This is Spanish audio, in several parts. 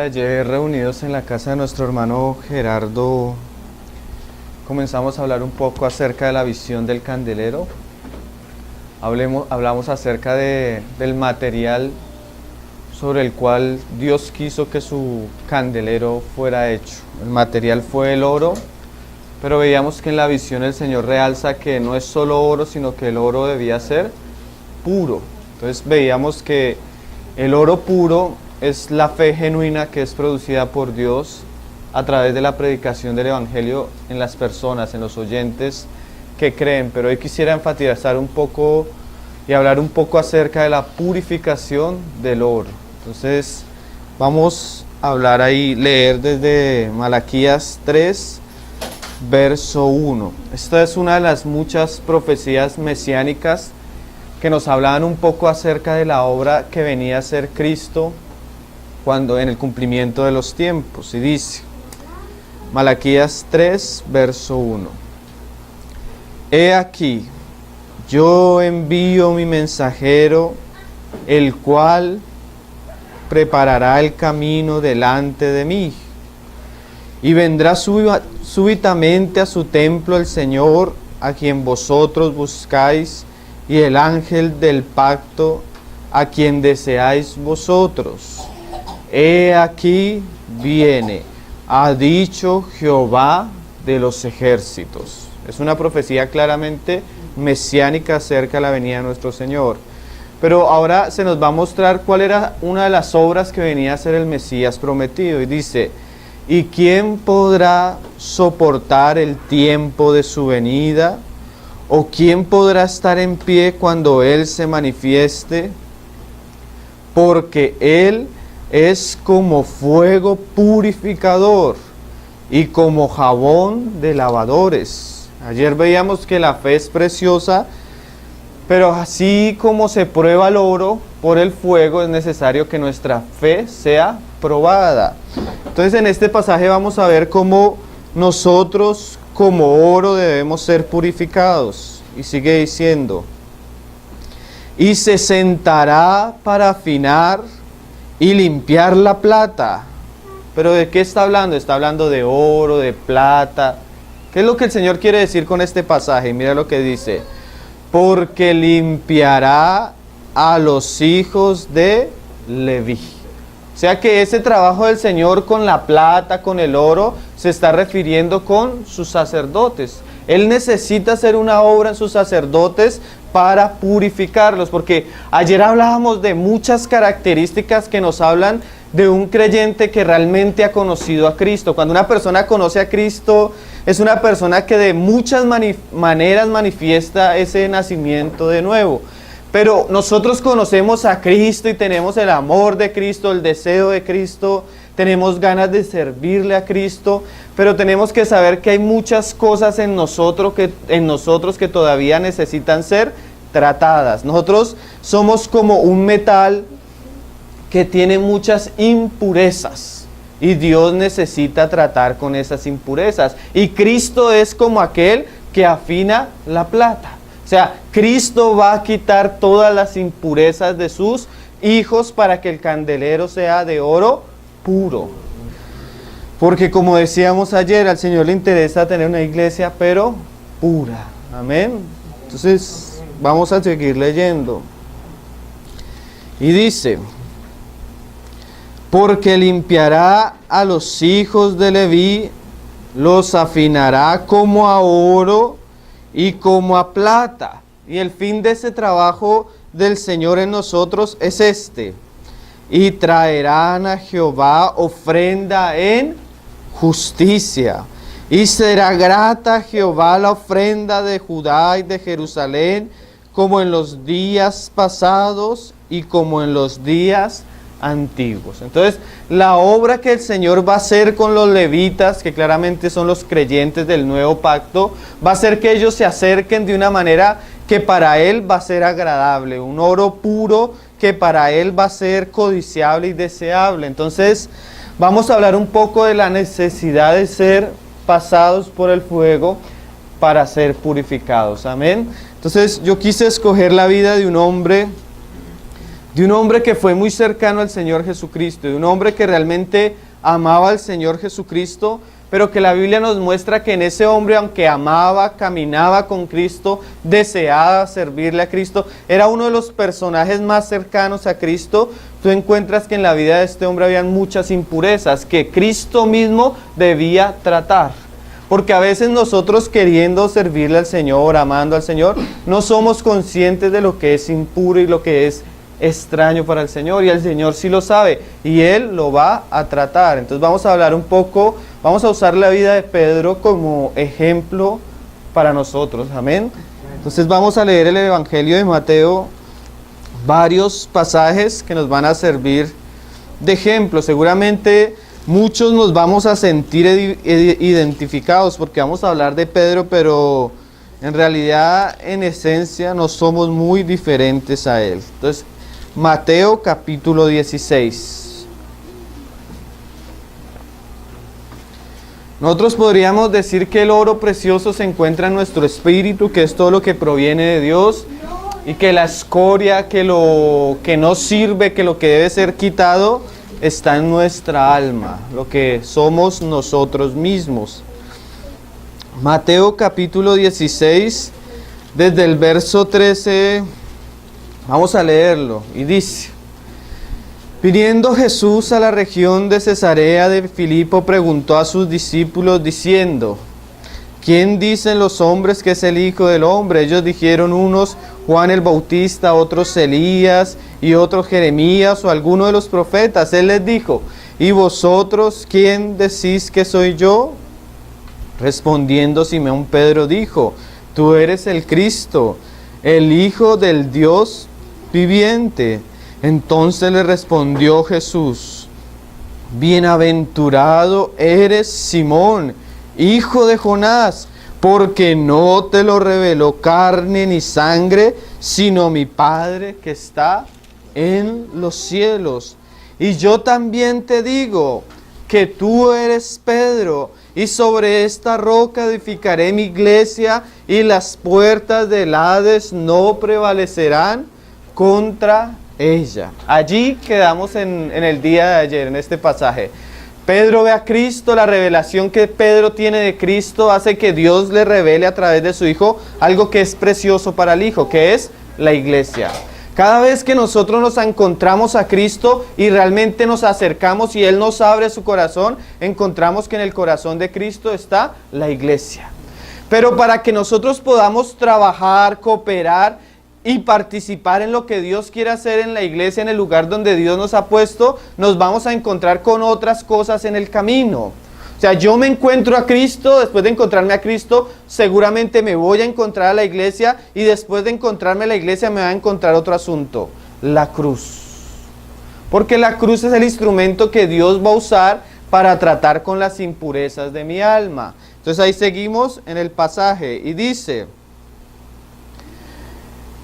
de ayer, reunidos en la casa de nuestro hermano Gerardo, comenzamos a hablar un poco acerca de la visión del candelero. Hablamos acerca del material sobre el cual Dios quiso que su candelero fuera hecho. El material fue el oro, pero veíamos que en la visión el Señor realza que no es solo oro, sino que el oro debía ser puro. Entonces veíamos que el oro puro es la fe genuina que es producida por Dios a través de la predicación del Evangelio en las personas, en los oyentes que creen. Pero hoy quisiera enfatizar un poco y hablar un poco acerca de la purificación del oro. Entonces vamos a hablar ahí, leer desde Malaquías 3, verso 1. Esta es una de las muchas profecías mesiánicas que nos hablaban un poco acerca de la obra que venía a ser Cristo cuando en el cumplimiento de los tiempos. Y dice, Malaquías 3, verso 1. He aquí, yo envío mi mensajero, el cual preparará el camino delante de mí. Y vendrá súbitamente a su templo el Señor, a quien vosotros buscáis, y el ángel del pacto, a quien deseáis vosotros. He aquí viene, ha dicho Jehová de los ejércitos. Es una profecía claramente mesiánica acerca de la venida de nuestro Señor. Pero ahora se nos va a mostrar cuál era una de las obras que venía a ser el Mesías prometido. Y dice, ¿y quién podrá soportar el tiempo de su venida? ¿O quién podrá estar en pie cuando Él se manifieste? Porque Él es como fuego purificador y como jabón de lavadores. Ayer veíamos que la fe es preciosa, pero así como se prueba el oro por el fuego, es necesario que nuestra fe sea probada. Entonces en este pasaje vamos a ver cómo nosotros como oro debemos ser purificados. Y sigue diciendo, y se sentará para afinar y limpiar la plata. ¿Pero de qué está hablando? Está hablando de oro, de plata. ¿Qué es lo que el Señor quiere decir con este pasaje? Mira lo que dice. Porque limpiará a los hijos de Leví. O sea que ese trabajo del Señor con la plata, con el oro, se está refiriendo con sus sacerdotes. Él necesita hacer una obra en sus sacerdotes para purificarlos, porque ayer hablábamos de muchas características que nos hablan de un creyente que realmente ha conocido a Cristo. Cuando una persona conoce a Cristo, es una persona que de muchas maneras manifiesta ese nacimiento de nuevo. Pero nosotros conocemos a Cristo y tenemos el amor de Cristo, el deseo de Cristo, tenemos ganas de servirle a Cristo, pero tenemos que saber que hay muchas cosas en nosotros que todavía necesitan ser tratadas. Nosotros somos como un metal que tiene muchas impurezas y Dios necesita tratar con esas impurezas. Y Cristo es como aquel que afina la plata. O sea, Cristo va a quitar todas las impurezas de sus hijos para que el candelero sea de oro puro. Porque como decíamos ayer, al Señor le interesa tener una iglesia pero pura. Amén. Entonces vamos a seguir leyendo. Y dice, porque limpiará a los hijos de Leví, los afinará como a oro y como a plata. Y el fin de ese trabajo del Señor en nosotros es este. Y traerán a Jehová ofrenda en justicia. Y será grata a Jehová la ofrenda de Judá y de Jerusalén, como en los días pasados y como en los días antiguos. Entonces, la obra que el Señor va a hacer con los levitas, que claramente son los creyentes del nuevo pacto, va a hacer que ellos se acerquen de una manera que para Él va a ser agradable, un oro puro que para Él va a ser codiciable y deseable. Entonces, vamos a hablar un poco de la necesidad de ser pasados por el fuego para ser purificados. Amén. Entonces, yo quise escoger la vida de un hombre de un hombre que fue muy cercano al Señor Jesucristo, de un hombre que realmente amaba al Señor Jesucristo, pero que la Biblia nos muestra que en ese hombre, aunque amaba, caminaba con Cristo, deseaba servirle a Cristo, era uno de los personajes más cercanos a Cristo. Tú encuentras que en la vida de este hombre habían muchas impurezas que Cristo mismo debía tratar. Porque a veces nosotros, queriendo servirle al Señor, amando al Señor, no somos conscientes de lo que es impuro y lo que es extraño para el Señor, y el Señor sí lo sabe y Él lo va a tratar. Entonces vamos a hablar un poco, vamos a usar la vida de Pedro como ejemplo para nosotros, amén. Entonces vamos a leer el Evangelio de Mateo, varios pasajes que nos van a servir de ejemplo. Seguramente muchos nos vamos a sentir identificados porque vamos a hablar de Pedro, pero en realidad, en esencia, no somos muy diferentes a él. Entonces, Mateo capítulo 16. Nosotros podríamos decir que el oro precioso se encuentra en nuestro espíritu, que es todo lo que proviene de Dios, y que la escoria, que lo que no sirve, que lo que debe ser quitado, está en nuestra alma, lo que somos nosotros mismos. Mateo capítulo 16, desde el verso 13, vamos a leerlo, y dice: viniendo Jesús a la región de Cesarea de Filipo, preguntó a sus discípulos diciendo: ¿quién dicen los hombres que es el Hijo del Hombre? Ellos dijeron, unos Juan el Bautista, otros Elías, y otros Jeremías o alguno de los profetas. Él les dijo: ¿y vosotros quién decís que soy yo? Respondiendo Simón Pedro dijo: tú eres el Cristo, el Hijo del Dios viviente. Entonces le respondió Jesús: bienaventurado eres Simón, hijo de Jonás, porque no te lo reveló carne ni sangre, sino mi Padre que está en los cielos. Y yo también te digo que tú eres Pedro, y sobre esta roca edificaré mi iglesia, y las puertas del Hades no prevalecerán contra ella. Allí quedamos en el día de ayer, en este pasaje. Pedro ve a Cristo, la revelación que Pedro tiene de Cristo hace que Dios le revele a través de su Hijo algo que es precioso para el Hijo, que es la iglesia. Cada vez que nosotros nos encontramos a Cristo y realmente nos acercamos y Él nos abre su corazón, encontramos que en el corazón de Cristo está la iglesia. Pero para que nosotros podamos trabajar, cooperar y participar en lo que Dios quiere hacer en la iglesia, en el lugar donde Dios nos ha puesto, nos vamos a encontrar con otras cosas en el camino. O sea, yo me encuentro a Cristo, después de encontrarme a Cristo, seguramente me voy a encontrar a la iglesia, y después de encontrarme a la iglesia me va a encontrar otro asunto: la cruz. Porque la cruz es el instrumento que Dios va a usar para tratar con las impurezas de mi alma. Entonces ahí seguimos en el pasaje y dice...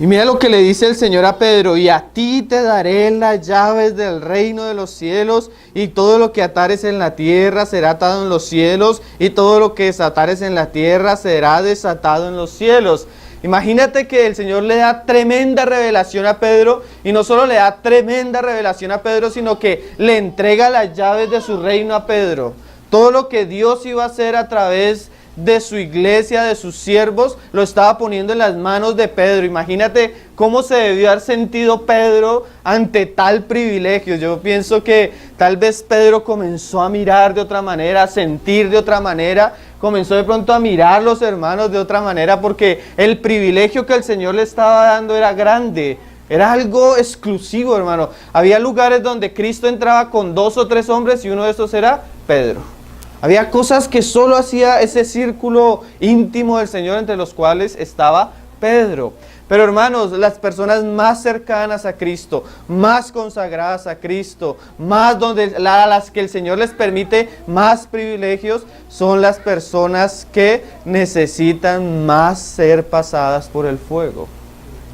Y mira lo que le dice el Señor a Pedro: y a ti te daré las llaves del reino de los cielos, y todo lo que atares en la tierra será atado en los cielos, y todo lo que desatares en la tierra será desatado en los cielos. Imagínate que el Señor le da tremenda revelación a Pedro, y no solo le da tremenda revelación a Pedro, sino que le entrega las llaves de su reino a Pedro. Todo lo que Dios iba a hacer a través de su iglesia, de sus siervos, lo estaba poniendo en las manos de Pedro. Imagínate cómo se debió haber sentido Pedro ante tal privilegio. Yo pienso que tal vez Pedro comenzó a mirar de otra manera, a sentir de otra manera, comenzó de pronto a mirar los hermanos de otra manera, porque el privilegio que el Señor le estaba dando era grande. Era algo exclusivo, hermano. Había lugares donde Cristo entraba con 2 o 3 hombres, y uno de esos era Pedro. Había cosas que solo hacía ese círculo íntimo del Señor, entre los cuales estaba Pedro. Pero hermanos, las personas más cercanas a Cristo, más consagradas a Cristo, más donde a las que el Señor les permite más privilegios, son las personas que necesitan más ser pasadas por el fuego.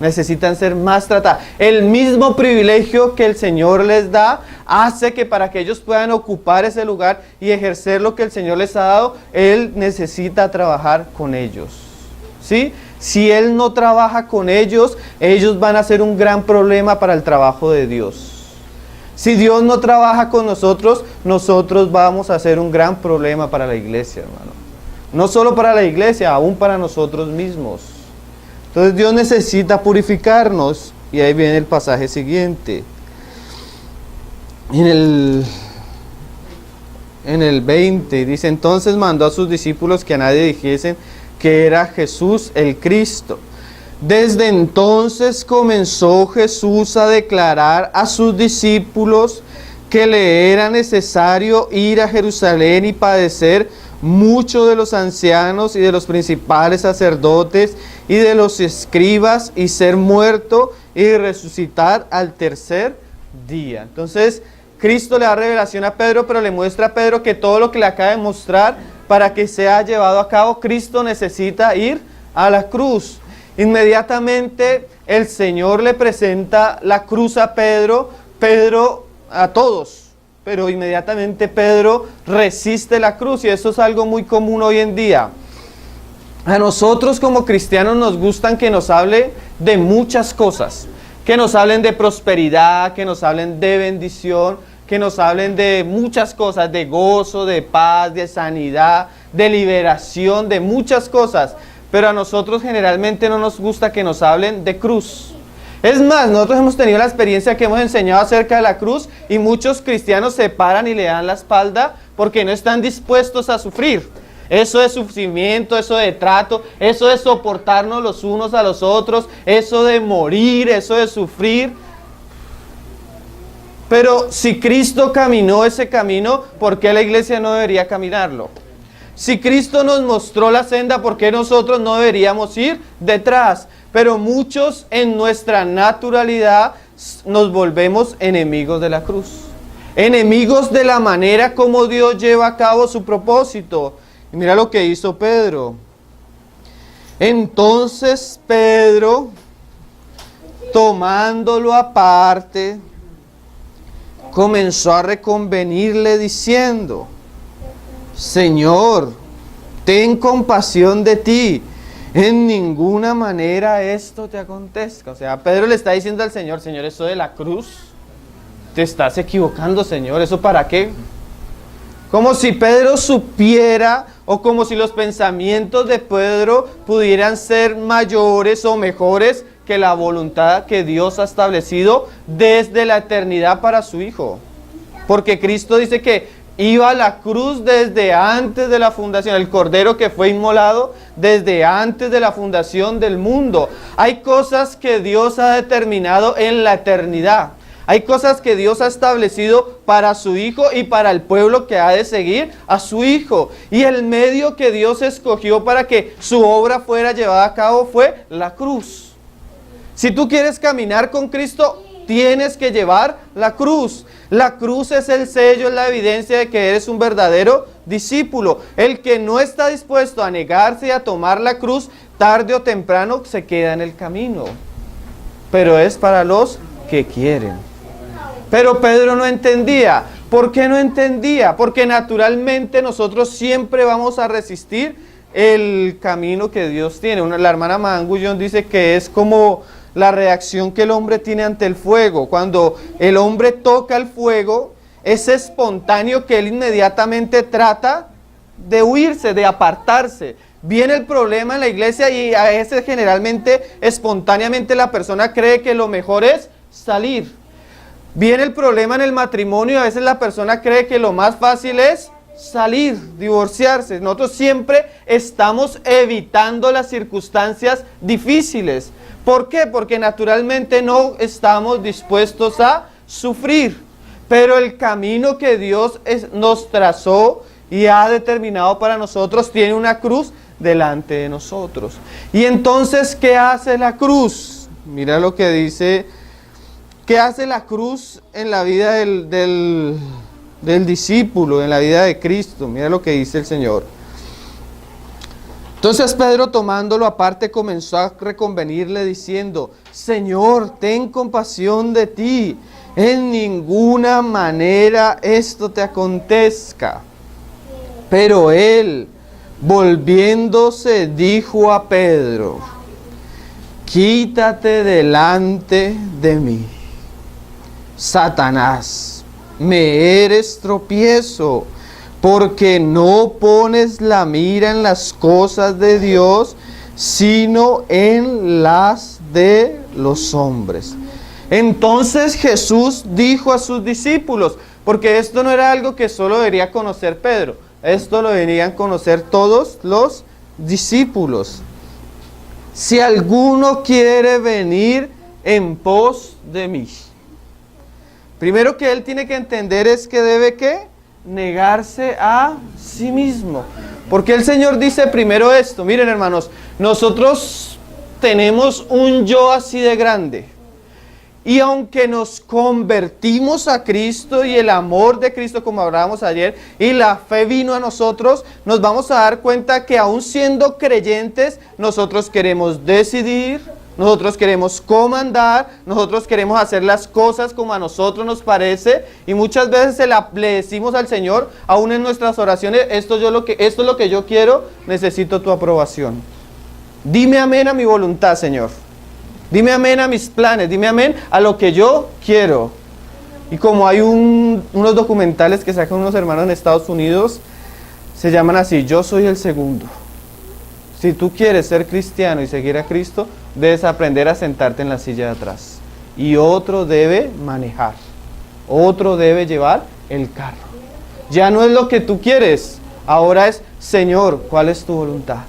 Necesitan ser más tratadas. El mismo privilegio que el Señor les da hace que para que ellos puedan ocupar ese lugar y ejercer lo que el Señor les ha dado, Él necesita trabajar con ellos. ¿Sí? Si Él no trabaja con ellos, ellos van a ser un gran problema para el trabajo de Dios. Si Dios no trabaja con nosotros, nosotros vamos a ser un gran problema para la iglesia, hermano. No solo para la iglesia, aún para nosotros mismos. Entonces Dios necesita purificarnos. Y ahí viene el pasaje siguiente. En el 20 dice: entonces mandó a sus discípulos que a nadie dijesen que era Jesús el Cristo. Desde entonces comenzó Jesús a declarar a sus discípulos que le era necesario ir a Jerusalén y padecer mucho de los ancianos y de los principales sacerdotes y de los escribas, y ser muerto y resucitar al tercer día. Entonces Cristo le da revelación a Pedro, pero le muestra a Pedro que todo lo que le acaba de mostrar, para que sea llevado a cabo, Cristo necesita ir a la cruz. Inmediatamente el Señor le presenta la cruz a Pedro, a todos, pero inmediatamente Pedro resiste la cruz, y eso es algo muy común hoy en día. A nosotros como cristianos nos gustan que nos hable de muchas cosas, que nos hablen de prosperidad, que nos hablen de bendición, que nos hablen de muchas cosas, de gozo, de paz, de sanidad, de liberación, de muchas cosas. Pero a nosotros generalmente no nos gusta que nos hablen de cruz. Es más, nosotros hemos tenido la experiencia que hemos enseñado acerca de la cruz, y muchos cristianos se paran y le dan la espalda porque no están dispuestos a sufrir. Eso de sufrimiento, eso de trato, eso de soportarnos los unos a los otros, eso de morir, eso de sufrir. Pero si Cristo caminó ese camino, ¿por qué la iglesia no debería caminarlo? Si Cristo nos mostró la senda, ¿por qué nosotros no deberíamos ir detrás? Pero muchos en nuestra naturalidad nos volvemos enemigos de la cruz. Enemigos de la manera como Dios lleva a cabo su propósito. Y mira lo que hizo Pedro. Entonces Pedro, tomándolo aparte, comenzó a reconvenirle diciendo: Señor, ten compasión de ti, en ninguna manera esto te acontezca. O sea, Pedro le está diciendo al Señor: Señor, eso de la cruz, te estás equivocando, Señor, ¿eso para qué? Como si Pedro supiera, o como si los pensamientos de Pedro pudieran ser mayores o mejores que la voluntad que Dios ha establecido desde la eternidad para su Hijo. Porque Cristo dice que iba a la cruz desde antes de la fundación, el Cordero que fue inmolado desde antes de la fundación del mundo. Hay cosas que Dios ha determinado en la eternidad. Hay cosas que Dios ha establecido para su Hijo y para el pueblo que ha de seguir a su Hijo. Y el medio que Dios escogió para que su obra fuera llevada a cabo fue la cruz. Si tú quieres caminar con Cristo, tienes que llevar la cruz. La cruz es el sello, es la evidencia de que eres un verdadero discípulo. El que no está dispuesto a negarse y a tomar la cruz, tarde o temprano se queda en el camino. Pero es para los que quieren. Pero Pedro no entendía. ¿Por qué no entendía? Porque naturalmente nosotros siempre vamos a resistir el camino que Dios tiene. La hermana Mangullón dice que es como la reacción que el hombre tiene ante el fuego. Cuando el hombre toca el fuego, es espontáneo que él inmediatamente trata de huirse, de apartarse. Viene el problema en la iglesia y a veces generalmente, espontáneamente la persona cree que lo mejor es salir. Viene el problema en el matrimonio y a veces la persona cree que lo más fácil es salir, divorciarse. Nosotros siempre estamos evitando las circunstancias difíciles. ¿Por qué? Porque naturalmente no estamos dispuestos a sufrir. Pero el camino que Dios nos trazó y ha determinado para nosotros tiene una cruz delante de nosotros. Y entonces, ¿qué hace la cruz? Mira lo que dice. ¿Qué hace la cruz en la vida del discípulo, en la vida de Cristo? Mira lo que dice el Señor. Entonces Pedro, tomándolo aparte, comenzó a reconvenirle diciendo: Señor, ten compasión de ti, en ninguna manera esto te acontezca. Pero él, volviéndose, dijo a Pedro: quítate delante de mí. Satanás, me eres tropiezo, porque no pones la mira en las cosas de Dios, sino en las de los hombres. Entonces Jesús dijo a sus discípulos, porque esto no era algo que solo debería conocer Pedro, esto lo deberían conocer todos los discípulos. Si alguno quiere venir en pos de mí. Primero que él tiene que entender es que debe ¿qué? Negarse a sí mismo. Porque el Señor dice primero esto, miren hermanos, nosotros tenemos un yo así de grande. Y aunque nos convertimos a Cristo y el amor de Cristo, como hablábamos ayer, y la fe vino a nosotros, nos vamos a dar cuenta que aún siendo creyentes, nosotros queremos decidir, nosotros queremos comandar, nosotros queremos hacer las cosas como a nosotros nos parece, y muchas veces le decimos al Señor, aún en nuestras oraciones, esto es lo que yo quiero, necesito tu aprobación. Dime amén a mi voluntad, Señor. Dime amén a mis planes, dime amén a lo que yo quiero. Y como hay unos documentales que sacan unos hermanos en Estados Unidos, se llaman así, yo soy el segundo. Si tú quieres ser cristiano y seguir a Cristo, debes aprender a sentarte en la silla de atrás. Y otro debe manejar, otro debe llevar el carro. Ya no es lo que tú quieres, ahora es, Señor, ¿cuál es tu voluntad?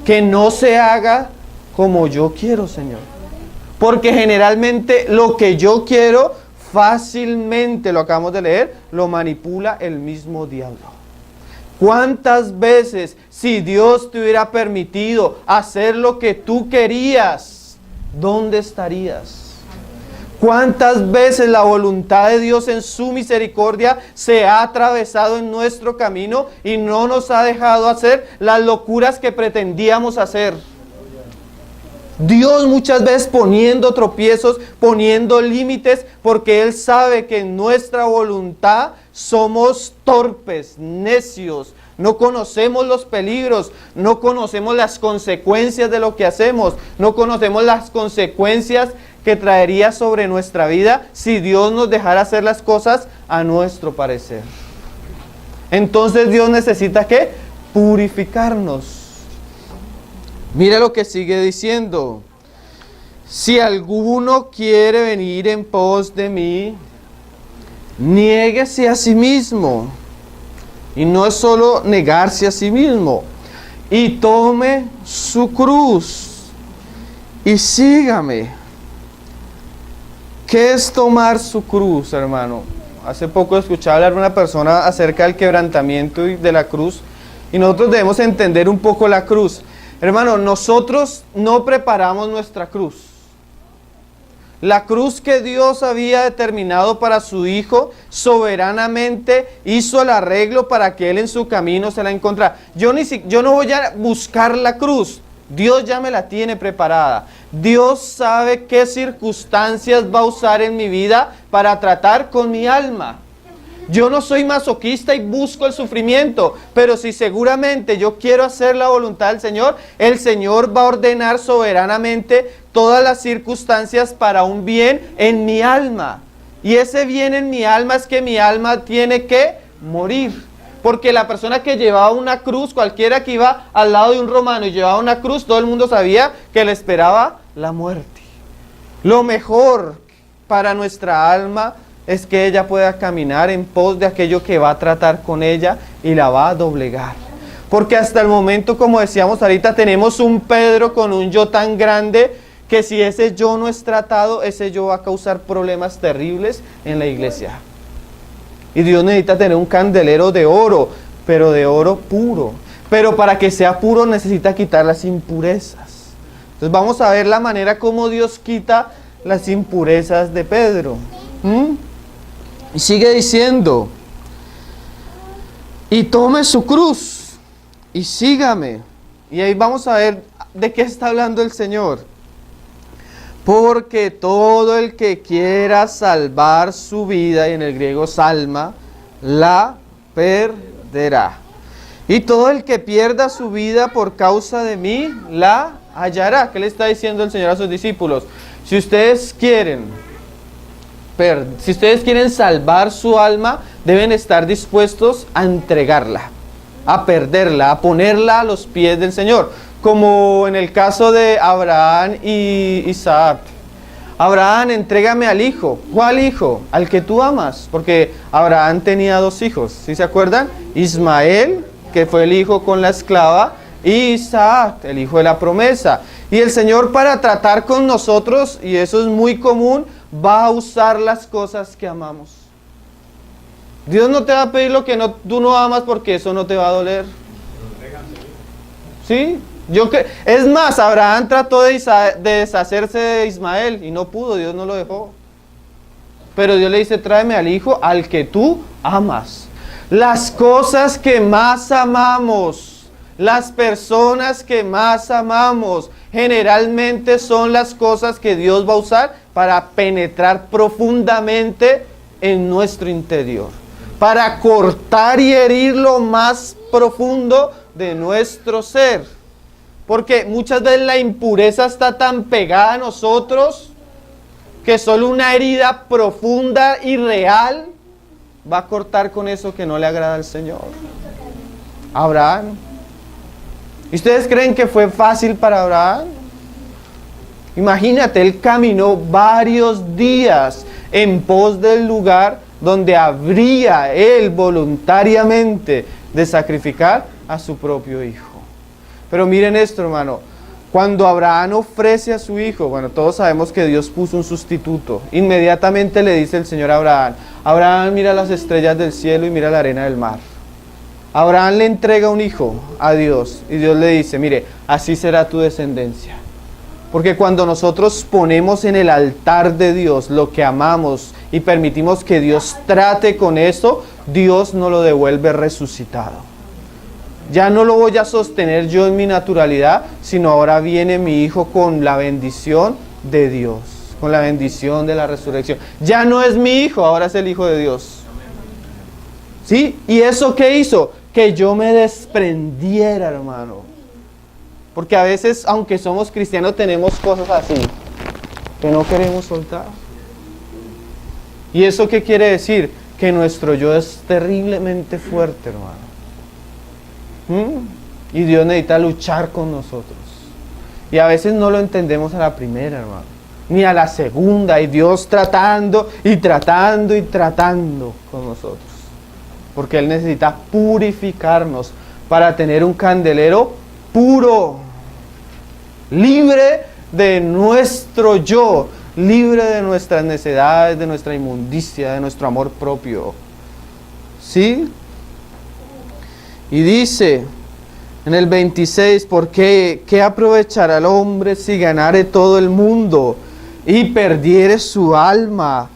Que no se haga como yo quiero, Señor. Porque generalmente lo que yo quiero, fácilmente, lo acabamos de leer, lo manipula el mismo diablo. ¿Cuántas veces, si Dios te hubiera permitido hacer lo que tú querías, dónde estarías? ¿Cuántas veces la voluntad de Dios en su misericordia se ha atravesado en nuestro camino y no nos ha dejado hacer las locuras que pretendíamos hacer? Dios muchas veces poniendo tropiezos, poniendo límites, porque Él sabe que en nuestra voluntad somos torpes, necios, no conocemos los peligros, no conocemos las consecuencias de lo que hacemos, no conocemos las consecuencias que traería sobre nuestra vida si Dios nos dejara hacer las cosas a nuestro parecer. Entonces Dios necesita ¿qué? Purificarnos. Mira lo que sigue diciendo. Si alguno quiere venir en pos de mí, niéguese a sí mismo. Y no es solo negarse a sí mismo. Y tome su cruz y sígame. ¿Qué es tomar su cruz, hermano? Hace poco escuchaba hablar de una persona acerca del quebrantamiento y de la cruz. Y nosotros debemos entender un poco la cruz. Hermano, nosotros no preparamos nuestra cruz. La cruz que Dios había determinado para su Hijo, soberanamente hizo el arreglo para que Él en su camino se la encontrara. Yo no voy a buscar la cruz. Dios ya me la tiene preparada. Dios sabe qué circunstancias va a usar en mi vida para tratar con mi alma. Yo no soy masoquista y busco el sufrimiento, pero si seguramente yo quiero hacer la voluntad del Señor, el Señor va a ordenar soberanamente todas las circunstancias para un bien en mi alma. Y ese bien en mi alma es que mi alma tiene que morir. Porque la persona que llevaba una cruz, cualquiera que iba al lado de un romano y llevaba una cruz, todo el mundo sabía que le esperaba la muerte. Lo mejor para nuestra alma es que ella pueda caminar en pos de aquello que va a tratar con ella y la va a doblegar. Porque hasta el momento, como decíamos ahorita, tenemos un Pedro con un yo tan grande que si ese yo no es tratado, ese yo va a causar problemas terribles en la iglesia. Y Dios necesita tener un candelero de oro, pero de oro puro. Pero para que sea puro necesita quitar las impurezas. Entonces vamos a ver la manera como Dios quita las impurezas de Pedro. Y sigue diciendo, y tome su cruz y sígame. Y ahí vamos a ver de qué está hablando el Señor. Porque todo el que quiera salvar su vida, y en el griego salma, la perderá. Y todo el que pierda su vida por causa de mí, la hallará. ¿Qué le está diciendo el Señor a sus discípulos? Si ustedes quieren salvar su alma, deben estar dispuestos a entregarla, a perderla, a ponerla a los pies del Señor. Como en el caso de Abraham y Isaac. Abraham, entrégame al hijo. ¿Cuál hijo? Al que tú amas. Porque Abraham tenía 2 hijos. ¿Sí se acuerdan? Ismael, que fue el hijo con la esclava, y Isaac, el hijo de la promesa. Y el Señor, para tratar con nosotros, y eso es muy común, va a usar las cosas que amamos. Dios no te va a pedir lo que tú no amas, porque eso no te va a doler. ¿Sí? Es más, Abraham trató de deshacerse de Ismael y no pudo, Dios no lo dejó. Pero Dios le dice, tráeme al hijo al que tú amas. Las cosas que más amamos, las personas que más amamos, generalmente son las cosas que Dios va a usar para penetrar profundamente en nuestro interior, para cortar y herir lo más profundo de nuestro ser. Porque muchas veces la impureza está tan pegada a nosotros que solo una herida profunda y real va a cortar con eso que no le agrada al Señor. Abraham. ¿Y ustedes creen que fue fácil para Abraham? Imagínate, él caminó varios días en pos del lugar donde habría él voluntariamente de sacrificar a su propio hijo. Pero miren esto, hermano, cuando Abraham ofrece a su hijo, bueno, todos sabemos que Dios puso un sustituto. Inmediatamente le dice el Señor a Abraham, Abraham, mira las estrellas del cielo y mira la arena del mar. Abraham le entrega un hijo a Dios y Dios le dice, mire, así será tu descendencia. Porque cuando nosotros ponemos en el altar de Dios lo que amamos y permitimos que Dios trate con eso, Dios nos lo devuelve resucitado. Ya no lo voy a sostener yo en mi naturalidad, sino ahora viene mi hijo con la bendición de Dios, con la bendición de la resurrección. Ya no es mi hijo, ahora es el hijo de Dios. ¿Sí? ¿Y eso qué hizo? Que yo me desprendiera, hermano. Porque a veces, aunque somos cristianos, tenemos cosas así, que no queremos soltar. ¿Y eso qué quiere decir? Que nuestro yo es terriblemente fuerte, hermano. Y Dios necesita luchar con nosotros. Y a veces no lo entendemos a la primera, hermano, ni a la segunda. Y Dios tratando y tratando y tratando con nosotros. Porque Él necesita purificarnos para tener un candelero puro, libre de nuestro yo, libre de nuestras necesidades, de nuestra inmundicia, de nuestro amor propio. ¿Sí? Y dice en el 26, ¿por qué aprovechará el hombre si ganare todo el mundo y perdiere su alma?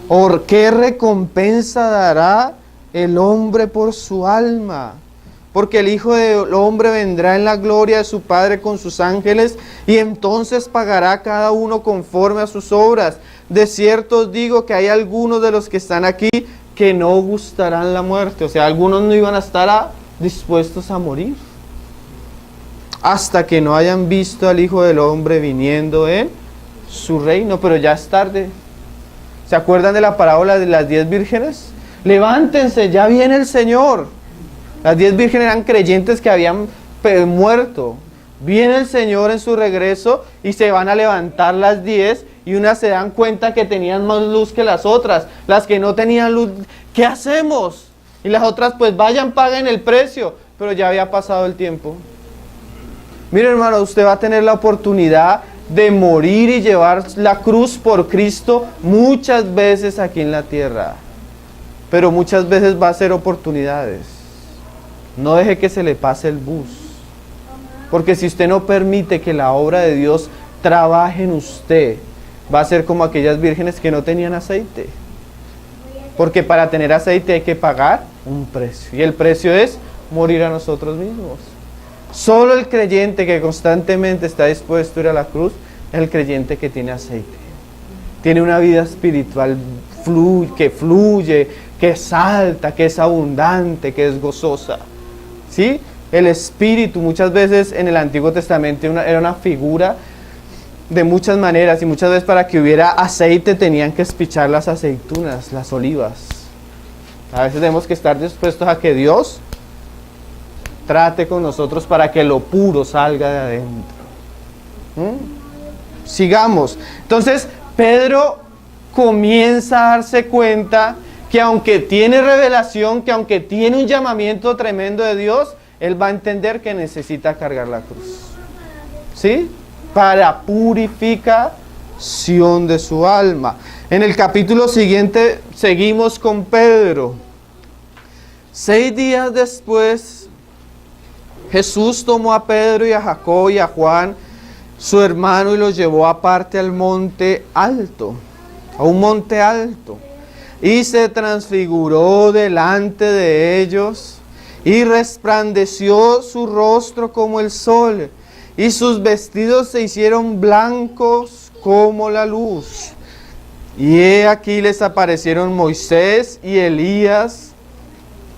¿O qué recompensa dará el hombre por su alma? Porque el Hijo del Hombre vendrá en la gloria de su Padre con sus ángeles y entonces pagará cada uno conforme a sus obras. De cierto os digo que hay algunos de los que están aquí que no gustarán la muerte. O sea, algunos no iban a estar dispuestos a morir hasta que no hayan visto al Hijo del Hombre viniendo en su reino. Pero ya es tarde. ¿Se acuerdan de la parábola de las 10 vírgenes? Levántense, ya viene el Señor. Las 10 vírgenes eran creyentes que habían muerto. Viene el Señor en su regreso y se van a levantar las 10 y unas se dan cuenta que tenían más luz que las otras. Las que no tenían luz, ¿qué hacemos? Y las otras, pues vayan, paguen el precio. Pero ya había pasado el tiempo. Mire, hermano, usted va a tener la oportunidad de morir y llevar la cruz por Cristo muchas veces aquí en la tierra. Pero muchas veces va a ser oportunidades. No deje que se le pase el bus. Porque si usted no permite que la obra de Dios trabaje en usted, va a ser como aquellas vírgenes que no tenían aceite. Porque para tener aceite hay que pagar un precio. Y el precio es morir a nosotros mismos. Solo el creyente que constantemente está dispuesto a ir a la cruz es el creyente que tiene aceite. Tiene una vida espiritual que fluye, que salta, que es abundante, que es gozosa. ¿Sí? el Espíritu muchas veces en el Antiguo Testamento era una figura de muchas maneras, y muchas veces para que hubiera aceite tenían que espichar las aceitunas, las olivas. A veces tenemos que estar dispuestos a que Dios trate con nosotros para que lo puro salga de adentro. Sigamos. Entonces, Pedro comienza a darse cuenta que aunque tiene revelación, que aunque tiene un llamamiento tremendo de Dios, él va a entender que necesita cargar la cruz. ¿Sí? Para purificación de su alma. En el capítulo siguiente seguimos con Pedro. 6 días después, Jesús tomó a Pedro y a Jacob y a Juan, su hermano, y los llevó aparte al monte alto, a un monte alto, y se transfiguró delante de ellos, y resplandeció su rostro como el sol, y sus vestidos se hicieron blancos como la luz. Y he aquí les aparecieron Moisés y Elías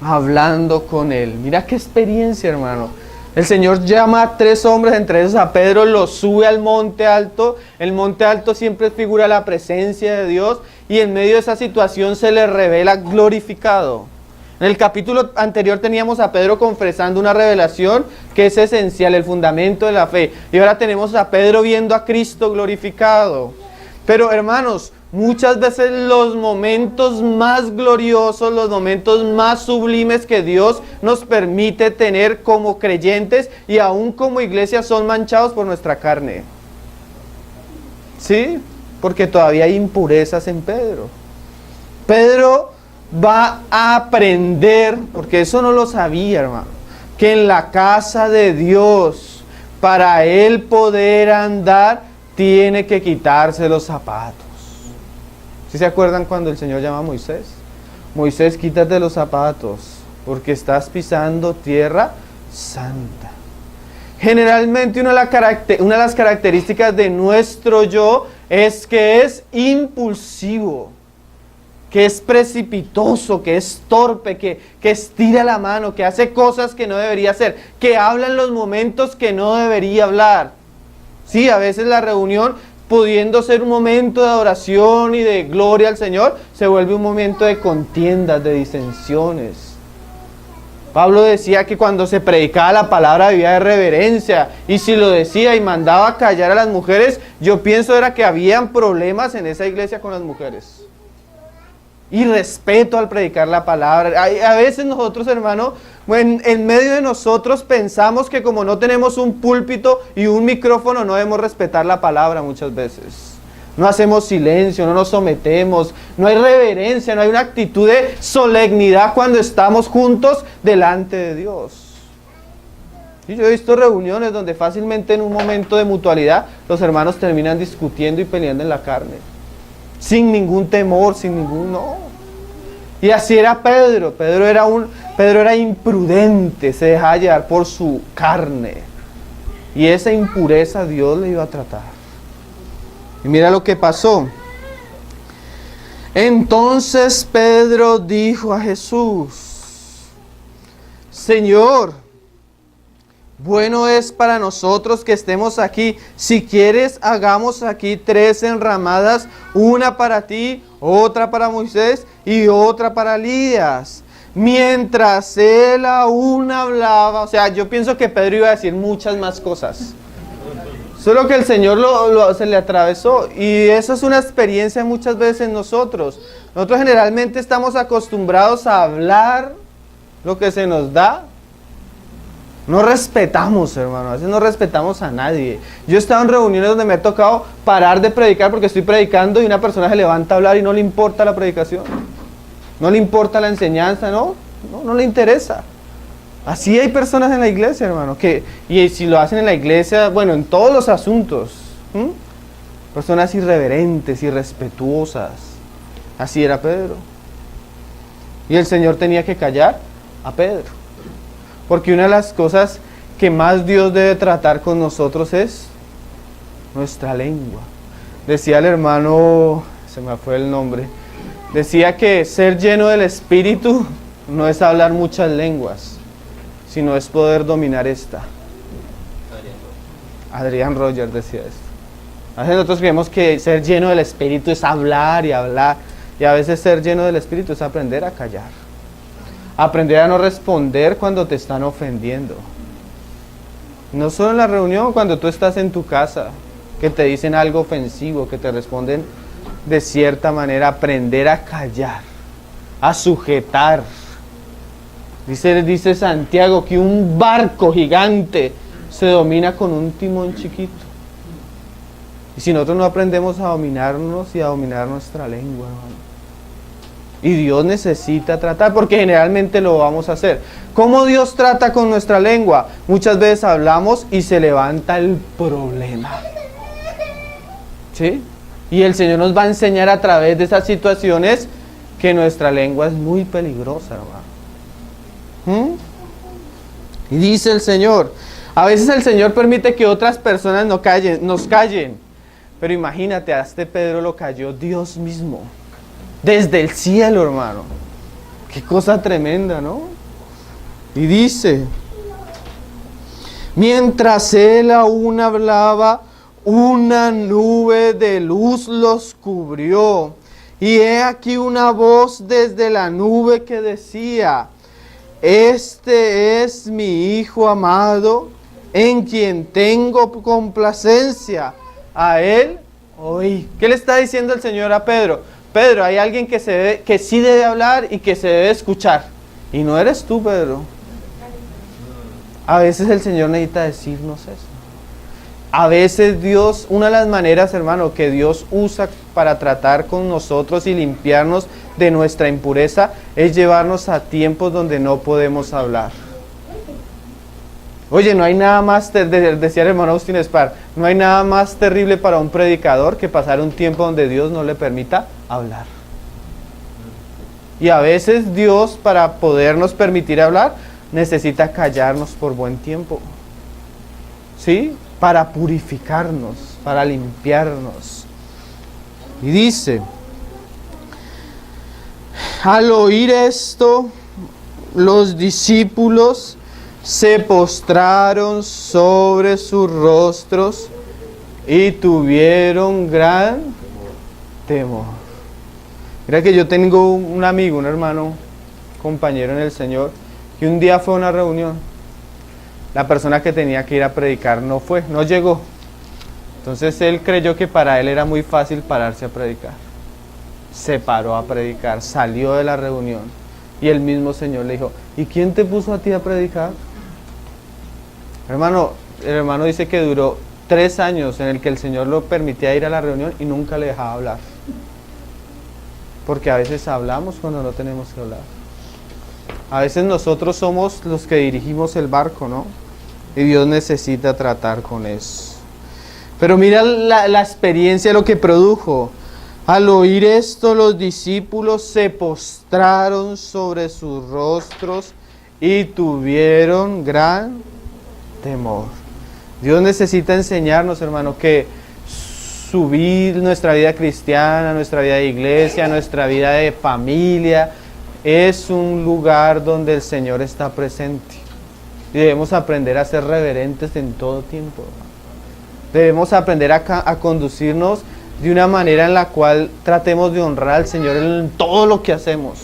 hablando con él. Mira qué experiencia, hermano. El Señor llama a 3 hombres, entre ellos a Pedro, lo sube al monte alto. El monte alto siempre figura la presencia de Dios, y en medio de esa situación se le revela glorificado. En el capítulo anterior teníamos a Pedro confesando una revelación que es esencial, el fundamento de la fe. Y ahora tenemos a Pedro viendo a Cristo glorificado. Pero hermanos, muchas veces los momentos más gloriosos, los momentos más sublimes que Dios nos permite tener como creyentes y aún como iglesia son manchados por nuestra carne. ¿Sí? Porque todavía hay impurezas en Pedro. Pedro va a aprender, porque eso no lo sabía, hermano, que en la casa de Dios, para él poder andar, tiene que quitarse los zapatos. ¿Sí se acuerdan cuando el Señor llama a Moisés? Moisés, quítate los zapatos, porque estás pisando tierra santa. Generalmente una de las características de nuestro yo es que es impulsivo, que es precipitoso, que es torpe, que estira la mano, que hace cosas que no debería hacer, que habla en los momentos que no debería hablar. Sí, a veces la reunión, pudiendo ser un momento de adoración y de gloria al Señor, se vuelve un momento de contiendas, de disensiones. Pablo decía que cuando se predicaba la palabra había de reverencia, y si lo decía y mandaba a callar a las mujeres, yo pienso era que habían problemas en esa iglesia con las mujeres. Y respeto al predicar la palabra. A veces nosotros, hermano, en medio de nosotros pensamos que como no tenemos un púlpito y un micrófono, no debemos respetar la palabra muchas veces. No hacemos silencio, no nos sometemos, no hay reverencia, no hay una actitud de solemnidad cuando estamos juntos delante de Dios. Y yo he visto reuniones donde fácilmente en un momento de mutualidad los hermanos terminan discutiendo y peleando en la carne. Sin ningún temor, sin ningún... no. Y así era Pedro. Pedro era imprudente, se dejaba llevar por su carne. Y esa impureza Dios le iba a tratar. Y mira lo que pasó. Entonces Pedro dijo a Jesús: Señor, bueno es para nosotros que estemos aquí. Si quieres, hagamos aquí 3 enramadas, una para ti, otra para Moisés y otra para Elías. Mientras él aún hablaba, o sea, yo pienso que Pedro iba a decir muchas más cosas. Solo que el Señor se le atravesó, y eso es una experiencia muchas veces en nosotros. Nosotros generalmente estamos acostumbrados a hablar lo que se nos da. No respetamos, hermano, a veces no respetamos a nadie. Yo he estado en reuniones donde me ha tocado parar de predicar porque estoy predicando y una persona se levanta a hablar y no le importa la predicación. No le importa la enseñanza, no le interesa. Así hay personas en la iglesia, hermano, y si lo hacen en la iglesia, bueno, en todos los asuntos, personas irreverentes, irrespetuosas. Así era Pedro. Y el Señor tenía que callar a Pedro. Porque una de las cosas que más Dios debe tratar con nosotros es nuestra lengua. Decía el hermano, se me fue el nombre, decía que ser lleno del Espíritu no es hablar muchas lenguas, sino es poder dominar esta. Adrián Rogers decía esto. A veces nosotros creemos que ser lleno del Espíritu es hablar y hablar, y a veces ser lleno del Espíritu es aprender a callar. Aprender a no responder cuando te están ofendiendo. No solo en la reunión, cuando tú estás en tu casa, que te dicen algo ofensivo, que te responden de cierta manera, aprender a callar, a sujetar. Dice Santiago que un barco gigante se domina con un timón chiquito. Y si nosotros no aprendemos a dominarnos y a dominar nuestra lengua, hermano, y Dios necesita tratar, porque generalmente lo vamos a hacer. ¿Cómo Dios trata con nuestra lengua? Muchas veces hablamos y se levanta el problema. ¿Sí? Y el Señor nos va a enseñar a través de esas situaciones que nuestra lengua es muy peligrosa, hermano. Y dice el Señor, a veces el Señor permite que otras personas nos callen. Pero imagínate, a este Pedro lo cayó Dios mismo. Desde el cielo, hermano. Qué cosa tremenda, ¿no? Y dice, mientras él aún hablaba, una nube de luz los cubrió. Y he aquí una voz desde la nube que decía, este es mi Hijo amado, en quien tengo complacencia. A él oí. ¿Qué le está diciendo el Señor a Pedro? Pedro, hay alguien que sí debe hablar y que se debe escuchar. Y no eres tú, Pedro. A veces el Señor necesita decirnos eso. A veces Dios, una de las maneras, hermano, que Dios usa para tratar con nosotros y limpiarnos de nuestra impureza, es llevarnos a tiempos donde no podemos hablar. Oye, no hay nada más, decía el hermano Agustín Espar, no hay nada más terrible para un predicador que pasar un tiempo donde Dios no le permita hablar. Y a veces Dios, para podernos permitir hablar, necesita callarnos por buen tiempo. ¿Sí? Para purificarnos, para limpiarnos. Y dice, al oír esto, los discípulos se postraron sobre sus rostros y tuvieron gran temor. Mira que yo tengo un amigo, un hermano, compañero en el Señor, que un día fue a una reunión. La persona que tenía que ir a predicar no fue, no llegó. Entonces él creyó que para él era muy fácil pararse a predicar. Se paró a predicar, salió de la reunión y el mismo Señor le dijo, ¿y quién te puso a ti a predicar? Hermano, el hermano dice que duró 3 años en el que el Señor lo permitía ir a la reunión y nunca le dejaba hablar. Porque a veces hablamos cuando no tenemos que hablar. A veces nosotros somos los que dirigimos el barco, ¿no? Y Dios necesita tratar con eso. Pero mira la experiencia, lo que produjo. Al oír esto, los discípulos se postraron sobre sus rostros y tuvieron gran temor. Dios necesita enseñarnos, hermano, que subir nuestra vida cristiana, nuestra vida de iglesia, nuestra vida de familia, es un lugar donde el Señor está presente. Y debemos aprender a ser reverentes en todo tiempo. Debemos aprender a conducirnos de una manera en la cual tratemos de honrar al Señor en todo lo que hacemos.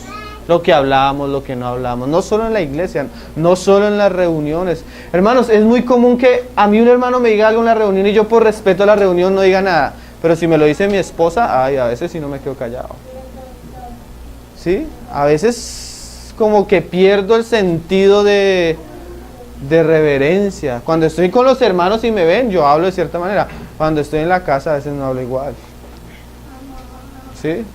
Lo que hablamos, lo que no hablamos. No solo en la iglesia, no solo en las reuniones. Hermanos, es muy común que a mí un hermano me diga algo en la reunión y yo por respeto a la reunión no diga nada. Pero si me lo dice mi esposa, ay, a veces sí no me quedo callado. ¿Sí? A veces como que pierdo el sentido de reverencia. Cuando estoy con los hermanos y me ven, yo hablo de cierta manera. Cuando estoy en la casa a veces no hablo igual. ¿Sí? El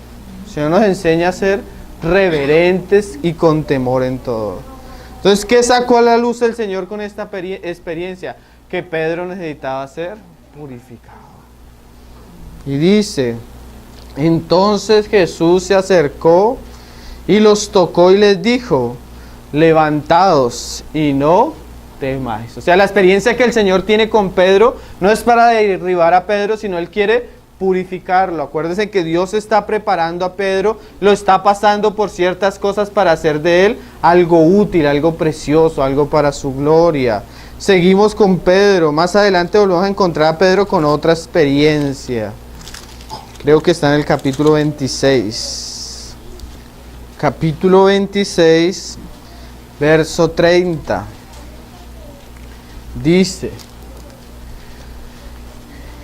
Señor nos enseña a ser reverentes y con temor en todo. Entonces, ¿qué sacó a la luz el Señor con esta experiencia? Que Pedro necesitaba ser purificado. Y dice, entonces Jesús se acercó y los tocó y les dijo, levantaos y no temáis. O sea, la experiencia que el Señor tiene con Pedro no es para derribar a Pedro, sino Él quiere purificarlo. Acuérdense que Dios está preparando a Pedro, lo está pasando por ciertas cosas para hacer de él algo útil, algo precioso, algo para su gloria. Seguimos con Pedro. Más adelante volvemos a encontrar a Pedro con otra experiencia. Creo que está en el capítulo 26. Capítulo 26, verso 30. Dice: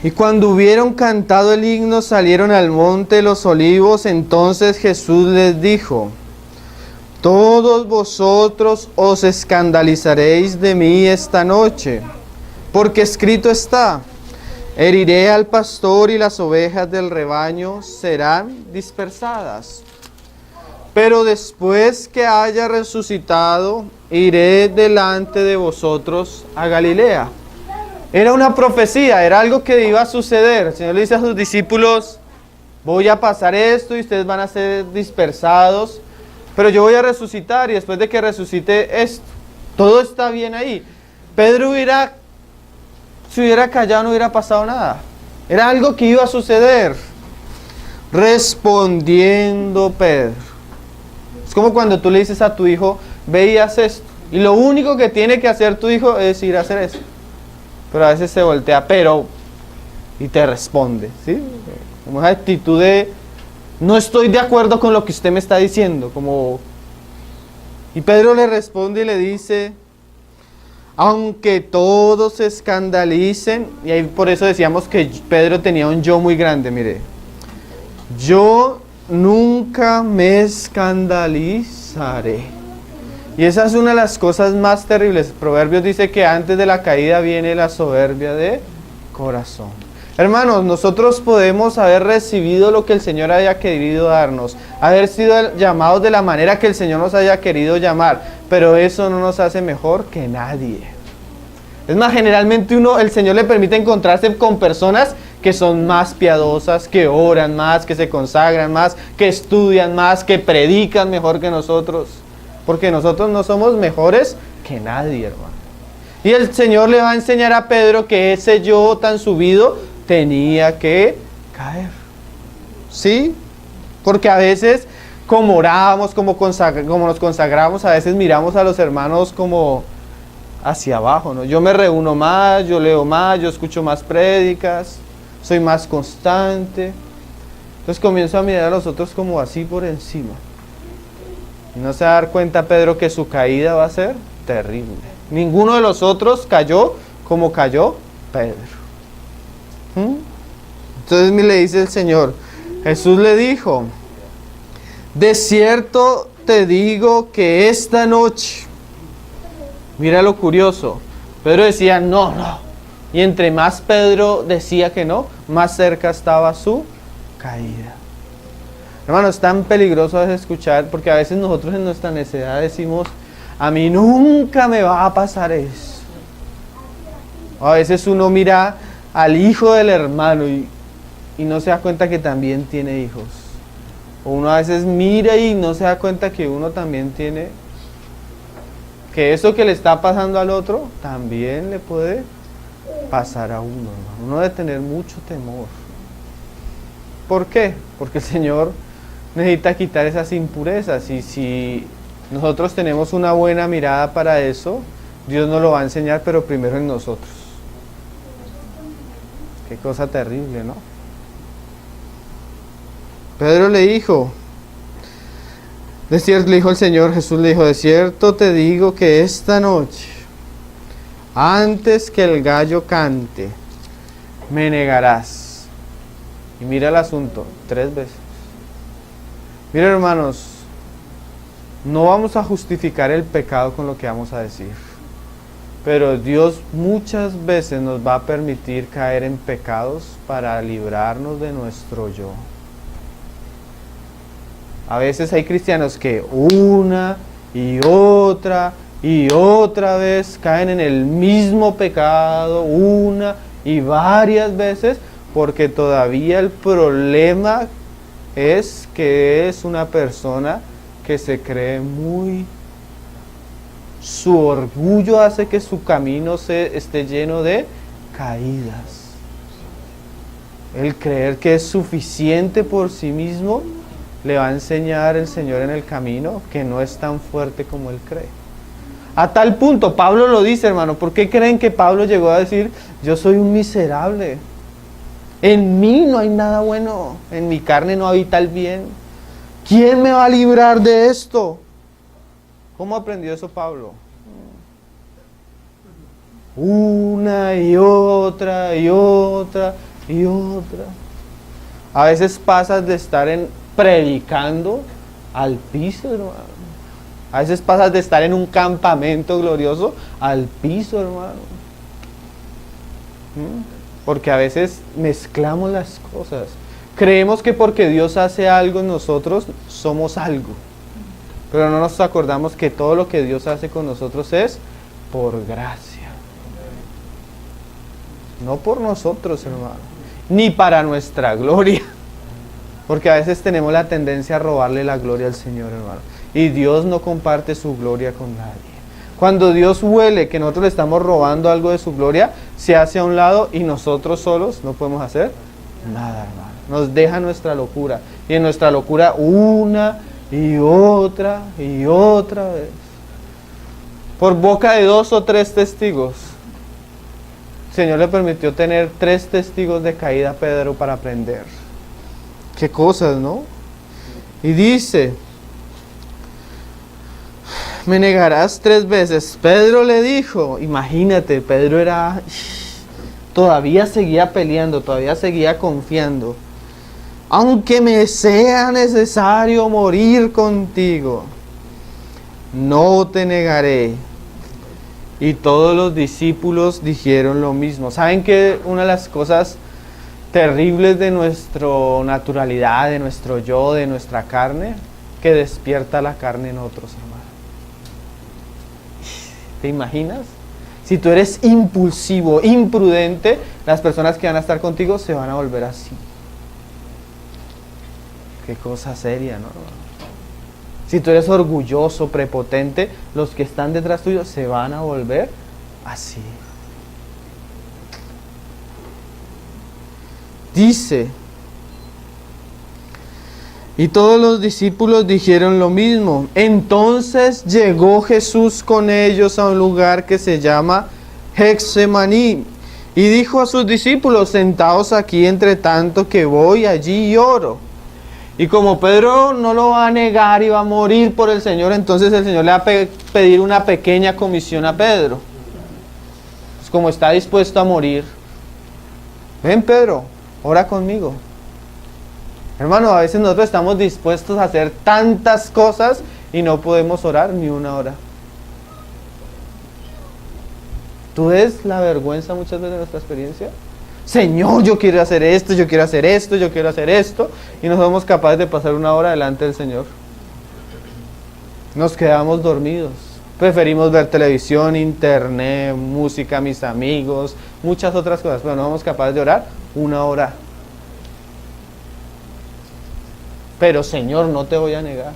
y cuando hubieron cantado el himno, salieron al monte de los olivos. Entonces Jesús les dijo: todos vosotros os escandalizaréis de mí esta noche, porque escrito está: heriré al pastor y las ovejas del rebaño serán dispersadas. Pero después que haya resucitado, iré delante de vosotros a Galilea. Era una profecía, era algo que iba a suceder. El Señor le dice a sus discípulos: voy a pasar esto y ustedes van a ser dispersados, pero yo voy a resucitar, y después de que resucite esto, todo está bien ahí. Pedro si hubiera callado, no hubiera pasado nada. Era algo que iba a suceder. Respondiendo Pedro. Es como cuando tú le dices a tu hijo: ve y haz esto, y lo único que tiene que hacer tu hijo es ir a hacer eso. Pero a veces se voltea, y te responde, ¿sí? Como esa actitud de: no estoy de acuerdo con lo que usted me está diciendo. Y Pedro le responde y le dice: aunque todos se escandalicen, y ahí por eso decíamos que Pedro tenía un yo muy grande, mire: yo nunca me escandalizaré. Y esa es una de las cosas más terribles. Proverbios dice que antes de la caída viene la soberbia de corazón. Hermanos, nosotros podemos haber recibido lo que el Señor haya querido darnos, haber sido llamados de la manera que el Señor nos haya querido llamar, pero eso no nos hace mejor que nadie. Es más, generalmente el Señor le permite encontrarse con personas que son más piadosas, que oran más, que se consagran más, que estudian más, que predican mejor que nosotros. Porque nosotros no somos mejores que nadie, hermano. Y el Señor le va a enseñar a Pedro que ese yo tan subido tenía que caer. ¿Sí? Porque a veces, como oramos, como nos consagramos, a veces miramos a los hermanos como hacia abajo, ¿no? Yo me reúno más, yo leo más, yo escucho más prédicas, soy más constante. Entonces comienzo a mirar a los otros como así por encima. Y no se va a dar cuenta Pedro que su caída va a ser terrible. Ninguno de los otros cayó como cayó Pedro. Entonces le dice el Señor, Jesús le dijo: de cierto te digo que esta noche, mira lo curioso, Pedro decía no. Y entre más Pedro decía que no, más cerca estaba su caída. Hermano, es tan peligroso a veces escuchar, porque a veces nosotros en nuestra necedad decimos: a mí nunca me va a pasar eso. A veces uno mira al hijo del hermano y no se da cuenta que también tiene hijos. O uno a veces mira y no se da cuenta que uno también tiene, que eso que le está pasando al otro también le puede pasar a uno. Uno debe tener mucho temor. ¿Por qué? Porque el Señor necesita quitar esas impurezas, y si nosotros tenemos una buena mirada para eso, Dios nos lo va a enseñar, pero primero en nosotros. Qué cosa terrible, ¿no? Pedro le dijo, le dijo el Señor, Jesús le dijo: de cierto te digo que esta noche, antes que el gallo cante, me negarás. Y mira el asunto, 3 veces. Mira, hermanos, no vamos a justificar el pecado con lo que vamos a decir, pero Dios muchas veces nos va a permitir caer en pecados para librarnos de nuestro yo. A veces hay cristianos que una y otra vez caen en el mismo pecado, una y varias veces, porque todavía el problema es que es una persona que se cree muy... Su orgullo hace que su camino esté lleno de caídas. el creer que es suficiente por sí mismo, le va a enseñar el Señor en el camino que no es tan fuerte como él cree. A tal punto, Pablo lo dice, hermano. ¿Por qué creen que Pablo llegó a decir, yo soy un miserable? En mí no hay nada bueno, en mi carne no habita el bien. ¿Quién me va a librar de esto? ¿Cómo aprendió eso Pablo? Una y otra y otra y otra. A veces pasas de estar predicando al piso, hermano. A veces pasas de estar en un campamento glorioso al piso, hermano. Porque a veces mezclamos las cosas. Creemos que porque Dios hace algo en nosotros, somos algo. Pero no nos acordamos que todo lo que Dios hace con nosotros es por gracia. No por nosotros, hermano. Ni para nuestra gloria. Porque a veces tenemos la tendencia a robarle la gloria al Señor, hermano. Y Dios no comparte su gloria con nadie. Cuando Dios huele que nosotros le estamos robando algo de su gloria, se hace a un lado y nosotros solos no podemos hacer nada, hermano. Nos deja nuestra locura. Y en nuestra locura una y otra vez. Por boca de 2 o 3 testigos. El Señor le permitió tener 3 testigos de caída a Pedro para aprender. Qué cosas, ¿no? Y dice, me negarás 3 veces. Pedro le dijo, imagínate, Pedro todavía seguía peleando, todavía seguía confiando. Aunque me sea necesario morir contigo, no te negaré. Y todos los discípulos dijeron lo mismo. ¿Saben que una de las cosas terribles de nuestra naturalidad, de nuestro yo, de nuestra carne? Que despierta la carne en otros, hermano. ¿Te imaginas? Si tú eres impulsivo, imprudente, las personas que van a estar contigo se van a volver así. Qué cosa seria, ¿no? Si tú eres orgulloso, prepotente, los que están detrás tuyo se van a volver así. Dice, y todos los discípulos dijeron lo mismo. Entonces llegó Jesús con ellos a un lugar que se llama Getsemaní, y dijo a sus discípulos, sentaos aquí entre tanto que voy allí y oro. Y como Pedro no lo va a negar y va a morir por el Señor, entonces el Señor le va a pedir una pequeña comisión a Pedro. Pues como está dispuesto a morir, ven Pedro, ora conmigo. Hermano, a veces nosotros estamos dispuestos a hacer tantas cosas y no podemos orar ni una hora. ¿Tú ves la vergüenza muchas veces de nuestra experiencia? Señor, yo quiero hacer esto, yo quiero hacer esto, yo quiero hacer esto. Y no somos capaces de pasar una hora delante del Señor. Nos quedamos dormidos. Preferimos ver televisión, internet, música, mis amigos, muchas otras cosas. Pero no somos capaces de orar una hora. Pero Señor, no te voy a negar.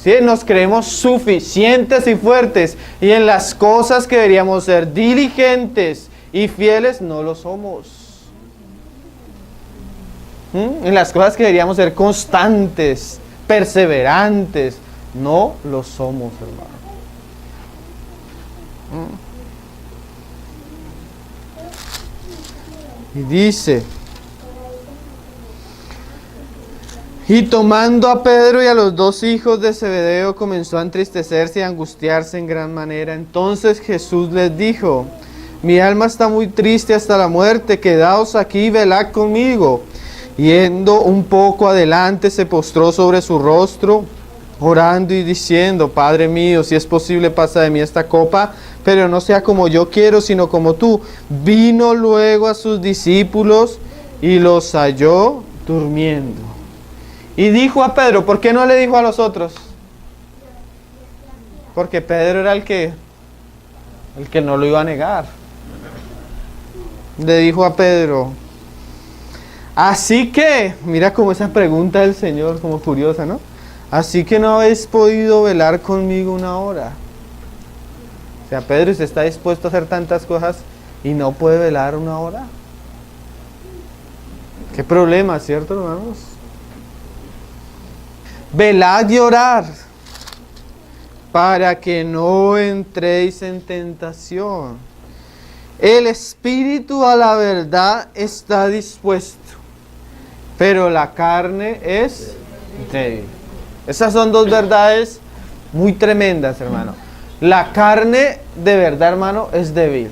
¿Sí? Nos creemos suficientes y fuertes. Y en las cosas que deberíamos ser diligentes y fieles, no lo somos. En las cosas que deberíamos ser constantes, perseverantes, no lo somos, hermano. Y dice, y tomando a Pedro y a los 2 hijos de Zebedeo, comenzó a entristecerse y a angustiarse en gran manera. Entonces Jesús les dijo, mi alma está muy triste hasta la muerte, quedaos aquí y velad conmigo. Yendo un poco adelante, se postró sobre su rostro, orando y diciendo, Padre mío, si es posible, pasa de mí esta copa, pero no sea como yo quiero, sino como tú. Vino luego a sus discípulos y los halló durmiendo. Y dijo a Pedro, ¿por qué no le dijo a los otros? Porque Pedro era el que no lo iba a negar. Le dijo a Pedro, así que, mira como esa pregunta del Señor, como curiosa, ¿no? Así que no habéis podido velar conmigo una hora. O sea, Pedro, ¿usted está dispuesto a hacer tantas cosas y no puede velar una hora? Qué problema, ¿cierto, hermanos? Velad y orad para que no entréis en tentación. El espíritu a la verdad está dispuesto, pero la carne es débil. Esas son dos verdades muy tremendas, hermano. La carne, de verdad, hermano, es débil.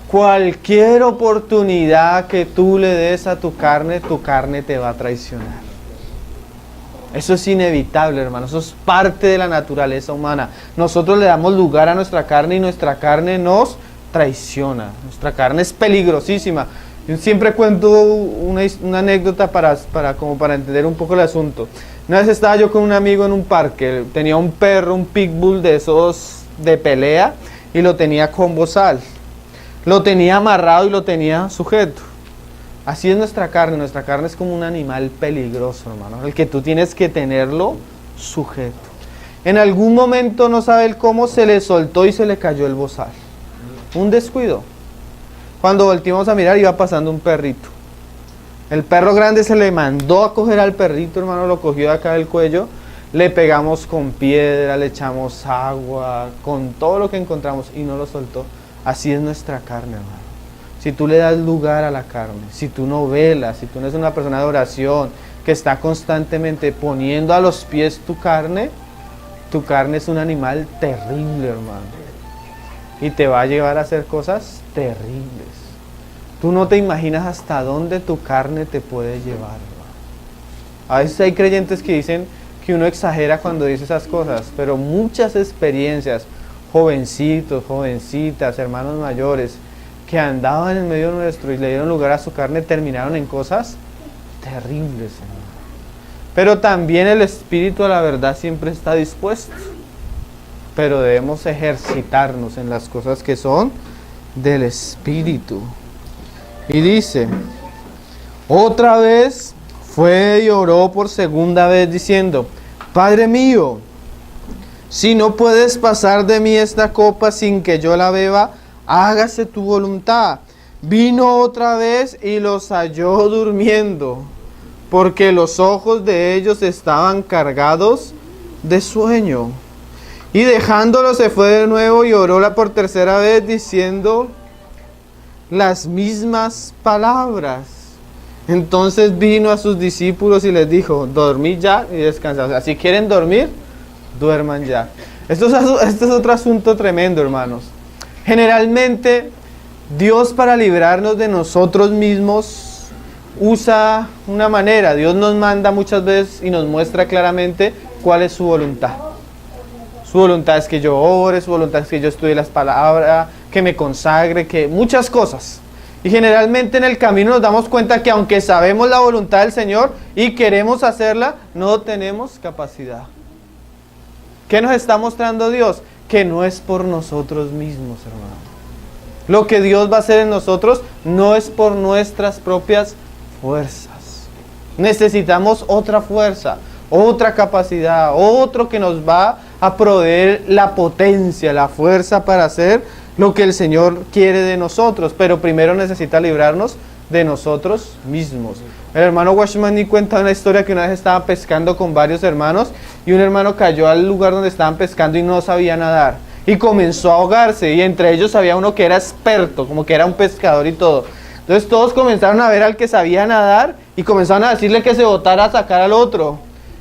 Cualquier oportunidad que tú le des a tu carne te va a traicionar. Eso es inevitable, hermano. Eso es parte de la naturaleza humana. Nosotros le damos lugar a nuestra carne y nuestra carne nos traiciona. Nuestra carne es peligrosísima. Yo siempre cuento una anécdota para entender un poco el asunto. Una vez estaba yo con un amigo en un parque. Tenía un perro, un pitbull de esos de pelea, y lo tenía con bozal. Lo tenía amarrado y lo tenía sujeto. Así es nuestra carne. Nuestra carne es como un animal peligroso, hermano, el que tú tienes que tenerlo sujeto. En algún momento, no sabe él cómo, se le soltó y se le cayó el bozal. Un descuido. Cuando volteamos a mirar, iba pasando un perrito. El perro grande se le mandó a coger al perrito, hermano, lo cogió de acá del cuello. Le pegamos con piedra, le echamos agua, con todo lo que encontramos, y no lo soltó. Así es nuestra carne, hermano. Si tú le das lugar a la carne, si tú no velas, si tú no eres una persona de oración que está constantemente poniendo a los pies tu carne es un animal terrible, hermano. Y te va a llevar a hacer cosas terribles. Tú no te imaginas hasta dónde tu carne te puede llevar, hermano. A veces hay creyentes que dicen que uno exagera cuando dice esas cosas, pero muchas experiencias, jovencitos, jovencitas, hermanos mayores, que andaban en medio nuestro y le dieron lugar a su carne, terminaron en cosas terribles, hermano. Pero también el espíritu a la verdad siempre está dispuesto, pero debemos ejercitarnos en las cosas que son del espíritu. Y dice, otra vez fue y oró por segunda vez diciendo, Padre mío, si no puedes pasar de mí esta copa sin que yo la beba, hágase tu voluntad. Vino otra vez y los halló durmiendo, porque los ojos de ellos estaban cargados de sueño. Y dejándolo se fue de nuevo y oró por tercera vez diciendo las mismas palabras. Entonces vino a sus discípulos y les dijo, dormid ya y descansad. O sea, si quieren dormir, duerman ya. Esto es otro asunto tremendo, hermanos. Generalmente, Dios, para librarnos de nosotros mismos, usa una manera. Dios nos manda muchas veces y nos muestra claramente cuál es su voluntad. Su voluntad es que yo ore, su voluntad es que yo estudie las palabras, que me consagre, que muchas cosas. Y generalmente en el camino nos damos cuenta que aunque sabemos la voluntad del Señor y queremos hacerla, no tenemos capacidad. ¿Qué nos está mostrando Dios? Que no es por nosotros mismos, hermano. Lo que Dios va a hacer en nosotros no es por nuestras propias fuerzas. Necesitamos otra fuerza, otra capacidad, otro que nos va a proveer la potencia, la fuerza para hacer lo que el Señor quiere de nosotros. Pero primero necesita librarnos de nosotros mismos. El hermano Washmani cuenta una historia que una vez estaba pescando con varios hermanos y un hermano cayó al lugar donde estaban pescando y no sabía nadar y comenzó a ahogarse, y entre ellos había uno que era experto, como que era un pescador y todo. Entonces todos comenzaron a ver al que sabía nadar y comenzaron a decirle que se botara a sacar al otro,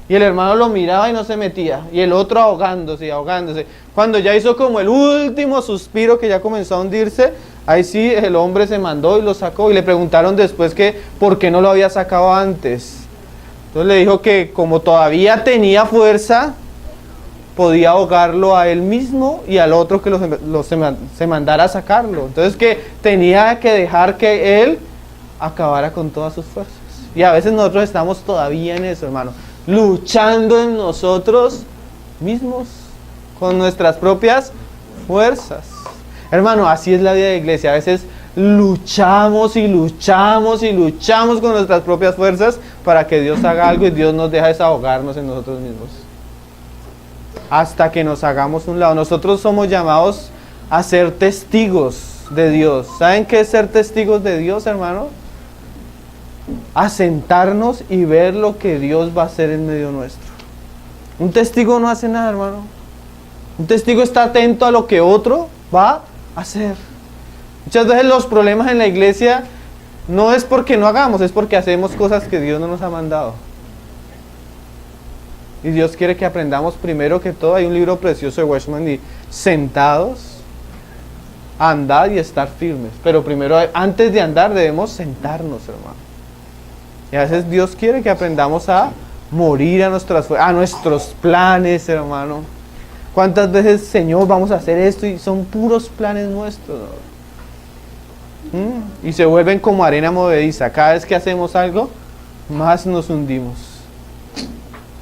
y el hermano lo miraba y no se metía, y el otro ahogándose y ahogándose. Cuando ya hizo como el último suspiro, que ya comenzó a hundirse, ahí sí el hombre se mandó y lo sacó, y le preguntaron después que por qué no lo había sacado antes. Entonces le dijo que como todavía tenía fuerza, podía ahogarlo a él mismo y al otro que se mandara a sacarlo. Entonces que tenía que dejar que él acabara con todas sus fuerzas. Y a veces nosotros estamos todavía en eso, hermano, luchando en nosotros mismos, con nuestras propias fuerzas. Hermano, así es la vida de iglesia. A veces luchamos y luchamos y luchamos con nuestras propias fuerzas para que Dios haga algo, y Dios nos deja desahogarnos en nosotros mismos hasta que nos hagamos un lado. Nosotros somos llamados a ser testigos de Dios. ¿Saben qué es ser testigos de Dios, hermano? a sentarnos y ver lo que Dios va a hacer en medio nuestro. Un testigo no hace nada, hermano. Un testigo está atento a lo que otro va a hacer. Muchas veces los problemas en la iglesia no es porque no hagamos, es porque hacemos cosas que Dios no nos ha mandado. Y Dios quiere que aprendamos primero que todo. Hay un libro precioso de Weishman y sentados, andar y estar firmes. Pero primero, antes de andar, debemos sentarnos, hermano. Y a veces Dios quiere que aprendamos a morir a nuestros planes, hermano. ¿Cuántas veces, Señor, vamos a hacer esto y son puros planes nuestros, ¿no? Y se vuelven como arena movediza. Cada vez que hacemos algo, más nos hundimos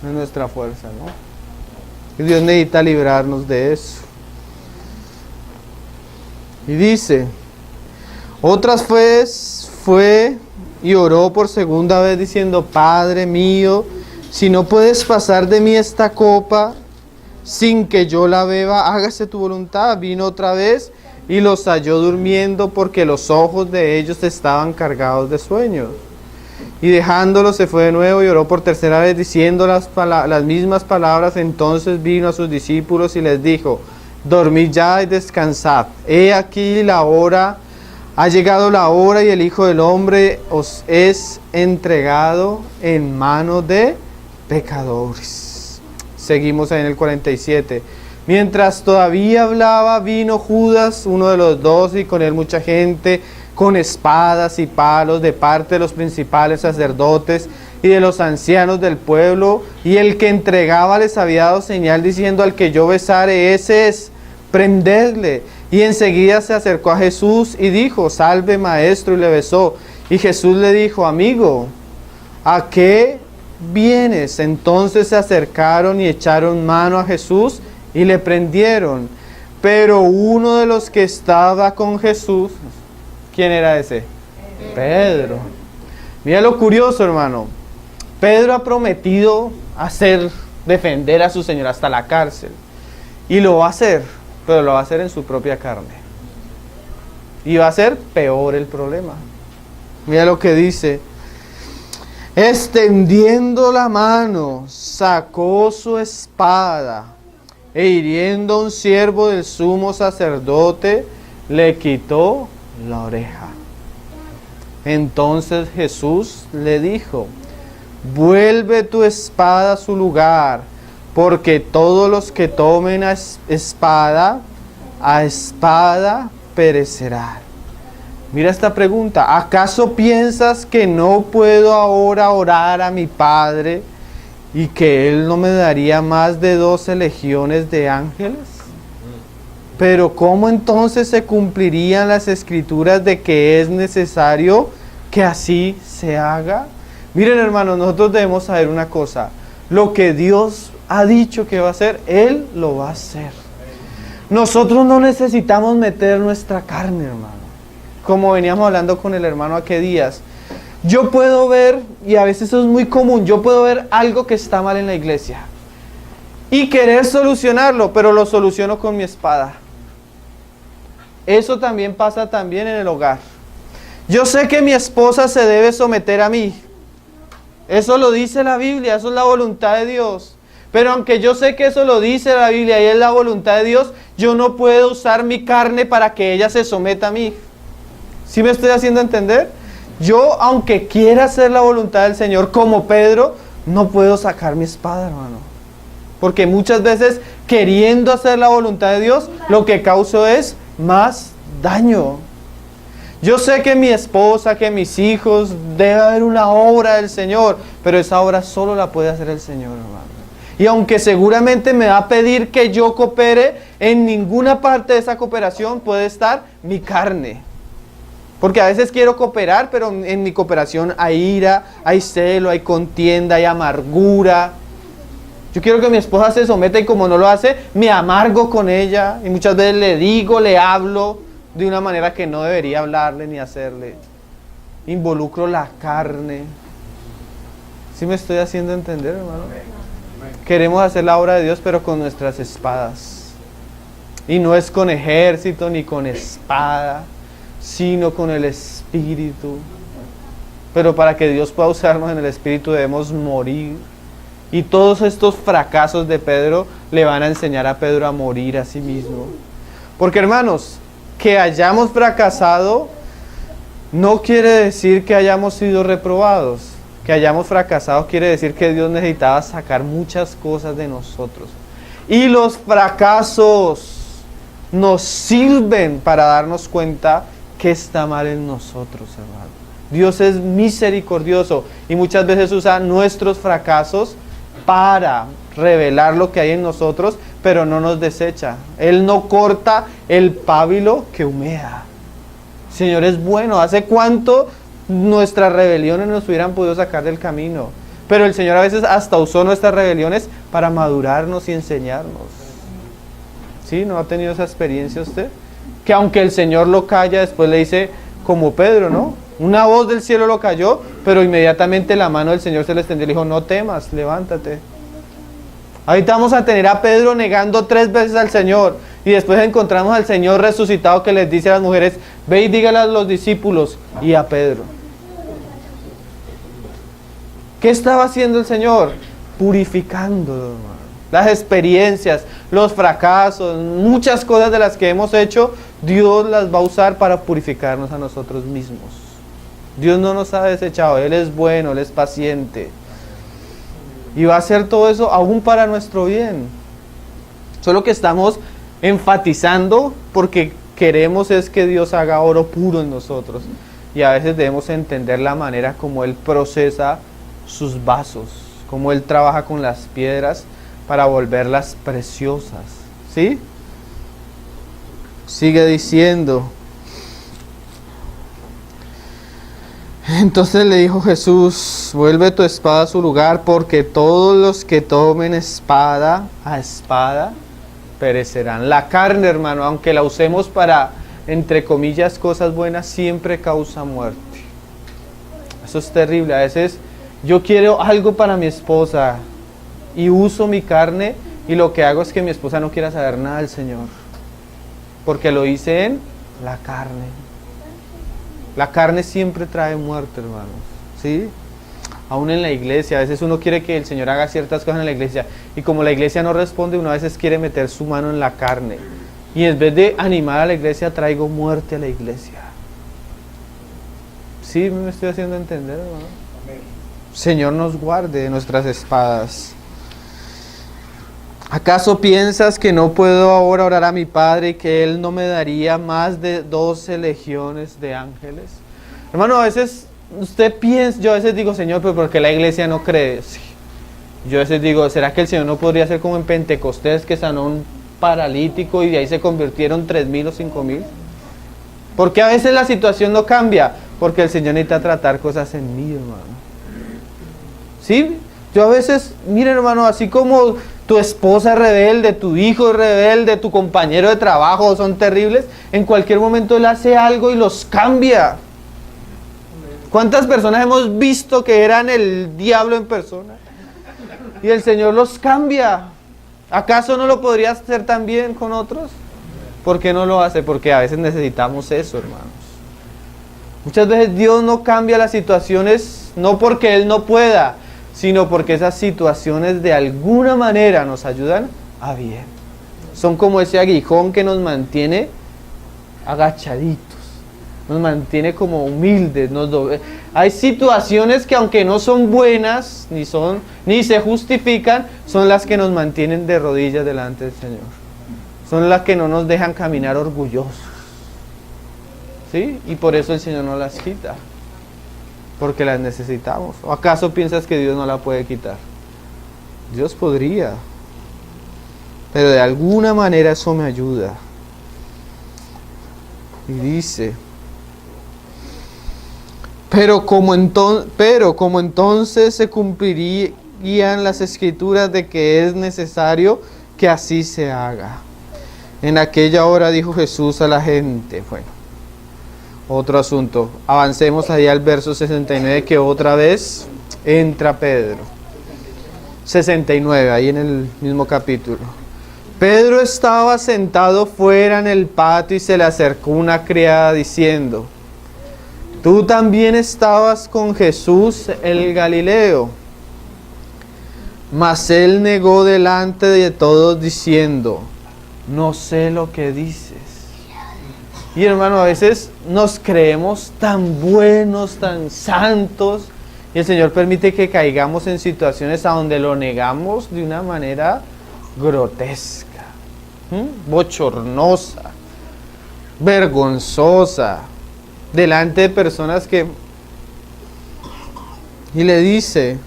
en nuestra fuerza, ¿no? Y Dios necesita librarnos de eso. Y dice, otras veces fue y oró por segunda vez diciendo, Padre mío, si no puedes pasar de mí esta copa sin que yo la beba, hágase tu voluntad. Vino otra vez y los halló durmiendo porque los ojos de ellos estaban cargados de sueño. Y dejándolo se fue de nuevo y oró por tercera vez diciendo las mismas palabras. Entonces vino a sus discípulos y les dijo, dormid ya y descansad. He aquí la hora, ha llegado la hora y el Hijo del Hombre os es entregado en manos de pecadores. Seguimos en el 47. Mientras todavía hablaba, vino Judas, uno de los 12, y con él mucha gente, con espadas y palos de parte de los principales sacerdotes y de los ancianos del pueblo, y el que entregaba les había dado señal diciendo, al que yo besare, ese es, prendedle. Y enseguida se acercó a Jesús y dijo, salve maestro, y le besó. Y Jesús le dijo, amigo, ¿a qué vienes? Entonces se acercaron y echaron mano a Jesús y le prendieron. Pero uno de los que estaba con Jesús, ¿quién era ese? Pedro. Mira lo curioso, hermano. Pedro ha prometido defender a su Señor hasta la cárcel. Y lo va a hacer, pero lo va a hacer en su propia carne. Y va a ser peor el problema. Mira lo que dice. Extendiendo la mano, sacó su espada e hiriendo a un siervo del sumo sacerdote, le quitó la oreja. Entonces Jesús le dijo, vuelve tu espada a su lugar, porque todos los que tomen a espada perecerán. Mira esta pregunta, ¿acaso piensas que no puedo ahora orar a mi Padre y que Él no me daría más de 12 legiones de ángeles? Pero ¿cómo entonces se cumplirían las escrituras de que es necesario que así se haga? Miren, hermanos, nosotros debemos saber una cosa. Lo que Dios ha dicho que va a hacer, Él lo va a hacer. Nosotros no necesitamos meter nuestra carne, hermano. Como veníamos hablando con el hermano hace días. Yo puedo ver, y a veces eso es muy común, yo puedo ver algo que está mal en la iglesia y querer solucionarlo, pero lo soluciono con mi espada. Eso también pasa también en el hogar. Yo sé que mi esposa se debe someter a mí. Eso lo dice la Biblia, eso es la voluntad de Dios. Pero aunque yo sé que eso lo dice la Biblia y es la voluntad de Dios, yo no puedo usar mi carne para que ella se someta a mí. ¿Sí me estoy haciendo entender? Yo, aunque quiera hacer la voluntad del Señor, como Pedro, no puedo sacar mi espada, hermano. Porque muchas veces, queriendo hacer la voluntad de Dios, lo que causo es más daño. Yo sé que mi esposa, que mis hijos, debe haber una obra del Señor, pero esa obra solo la puede hacer el Señor, hermano. Y aunque seguramente me va a pedir que yo coopere, en ninguna parte de esa cooperación puede estar mi carne. Porque a veces quiero cooperar, pero en mi cooperación hay ira, hay celo, hay contienda, hay amargura. Yo quiero que mi esposa se someta y como no lo hace, me amargo con ella. Y muchas veces le digo, le hablo de una manera que no debería hablarle ni hacerle. Involucro la carne. ¿Sí me estoy haciendo entender, hermano? Queremos hacer la obra de Dios, pero con nuestras espadas. Y no es con ejército ni con espada, sino con el Espíritu. pero para que Dios pueda usarnos en el Espíritu debemos morir. Y todos estos fracasos de Pedro le van a enseñar a Pedro a morir a sí mismo. Porque hermanos, que hayamos fracasado no quiere decir que hayamos sido reprobados. Que hayamos fracasado quiere decir que Dios necesitaba sacar muchas cosas de nosotros. Y los fracasos nos sirven para darnos cuenta que está mal en nosotros, hermano. Dios es misericordioso y muchas veces usa nuestros fracasos para revelar lo que hay en nosotros, pero no nos desecha. Él no corta el pábilo que humea. El Señor es bueno. ¿Hace cuánto nuestras rebeliones nos hubieran podido sacar del camino? Pero el Señor a veces hasta usó nuestras rebeliones para madurarnos y enseñarnos. ¿Sí? ¿No ha tenido esa experiencia usted? Que aunque el Señor lo calla, después le dice, como Pedro, ¿no? Una voz del cielo lo cayó, pero inmediatamente la mano del Señor se le extendió y le dijo, no temas, levántate. Ahorita vamos a tener a Pedro negando 3 veces al Señor. Y después encontramos al Señor resucitado que les dice a las mujeres, ve y dígale a los discípulos y a Pedro. ¿Qué estaba haciendo el Señor? Purificando, hermano. Las experiencias, los fracasos, muchas cosas de las que hemos hecho, Dios las va a usar para purificarnos a nosotros mismos. Dios no nos ha desechado, Él es bueno, Él es paciente. Y va a hacer todo eso aún para nuestro bien. Solo que estamos enfatizando porque queremos es que Dios haga oro puro en nosotros. Y a veces debemos entender la manera como Él procesa sus vasos, como Él trabaja con las piedras para volverlas preciosas. ¿Sí? Sigue diciendo. Entonces le dijo Jesús, vuelve tu espada a su lugar, porque todos los que tomen espada a espada perecerán. La carne, hermano, aunque la usemos para, entre comillas, cosas buenas, siempre causa muerte. Eso es terrible. A veces yo quiero algo para mi esposa y uso mi carne y lo que hago es que mi esposa no quiera saber nada del Señor, porque lo hice en la carne. La carne siempre trae muerte, hermanos, ¿sí? Aún en la iglesia, a veces uno quiere que el Señor haga ciertas cosas en la iglesia, y como la iglesia no responde, uno a veces quiere meter su mano en la carne, y en vez de animar a la iglesia, traigo muerte a la iglesia. ¿Sí me estoy haciendo entender, hermano? Señor nos guarde de nuestras espadas. ¿Acaso piensas que no puedo ahora orar a mi Padre y que Él no me daría más de 12 legiones de ángeles? Hermano, a veces usted piensa, yo a veces digo, Señor, pero ¿por qué la iglesia no cree? Sí. Yo a veces digo, ¿será que el Señor no podría ser como en Pentecostés, que sanó un paralítico y de ahí se convirtieron 3,000 o 5,000? ¿Por qué a veces la situación no cambia? Porque el Señor necesita tratar cosas en mí, hermano. ¿Sí? Yo a veces, mire, hermano, así como tu esposa es rebelde, tu hijo es rebelde, tu compañero de trabajo son terribles, en cualquier momento Él hace algo y los cambia. ¿Cuántas personas hemos visto que eran el diablo en persona? Y el Señor los cambia. ¿Acaso no lo podría hacer también con otros? ¿Por qué no lo hace? Porque a veces necesitamos eso, hermanos. Muchas veces Dios no cambia las situaciones, no porque Él no pueda, sino porque esas situaciones de alguna manera nos ayudan a bien. Son como ese aguijón que nos mantiene agachaditos, nos mantiene como humildes. Hay situaciones que aunque no son buenas, ni se justifican, son las que nos mantienen de rodillas delante del Señor. Son las que no nos dejan caminar orgullosos. ¿Sí? Y por eso el Señor no las quita. Porque las necesitamos. ¿O acaso piensas que Dios no la puede quitar? Dios podría. Pero de alguna manera eso me ayuda. Y dice, pero como entonces se cumplirían las escrituras de que es necesario que así se haga. En aquella hora dijo Jesús a la gente, bueno, otro asunto. Avancemos allá al verso 69, que otra vez entra Pedro. 69, ahí en el mismo capítulo. Pedro estaba sentado fuera en el patio y se le acercó una criada diciendo, Tú también estabas con Jesús el Galileo. Mas él negó delante de todos diciendo, no sé lo que dices. Y hermano, a veces nos creemos tan buenos, tan santos, y el Señor permite que caigamos en situaciones a donde lo negamos de una manera grotesca, bochornosa, vergonzosa, delante de personas que... Y le dice,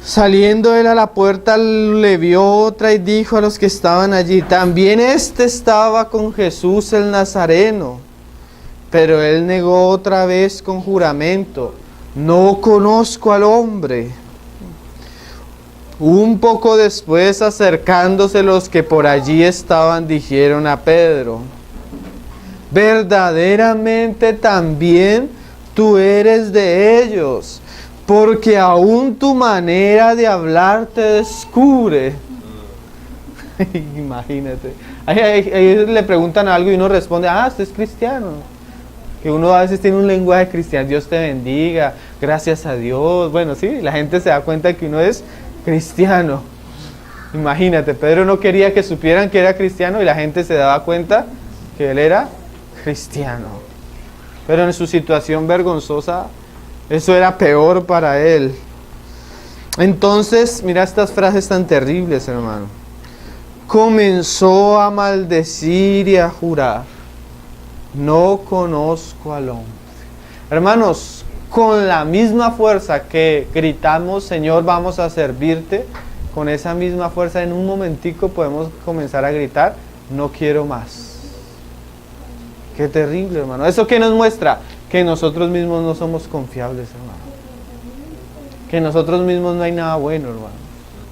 saliendo él a la puerta, le vio otra y dijo a los que estaban allí, también éste estaba con Jesús el Nazareno. Pero él negó otra vez con juramento, no conozco al hombre. Un poco después, acercándose los que por allí estaban, dijeron a Pedro, verdaderamente también tú eres de ellos, porque aún tu manera de hablar te descubre. Imagínate. Ahí le preguntan algo y uno responde, usted es cristiano. Que uno a veces tiene un lenguaje cristiano, Dios te bendiga, gracias a Dios. Bueno, sí, la gente se da cuenta que uno es cristiano. Imagínate, Pedro no quería que supieran que era cristiano y la gente se daba cuenta que él era cristiano. Pero en su situación vergonzosa, eso era peor para él. Entonces, mira estas frases tan terribles, hermano. Comenzó a maldecir y a jurar, no conozco al hombre. Hermanos, con la misma fuerza que gritamos, Señor, vamos a servirte, con esa misma fuerza en un momentico podemos comenzar a gritar, no quiero más. Qué terrible, hermano. ¿Eso qué nos muestra? Que nosotros mismos no somos confiables, hermano. Que nosotros mismos no hay nada bueno, hermano.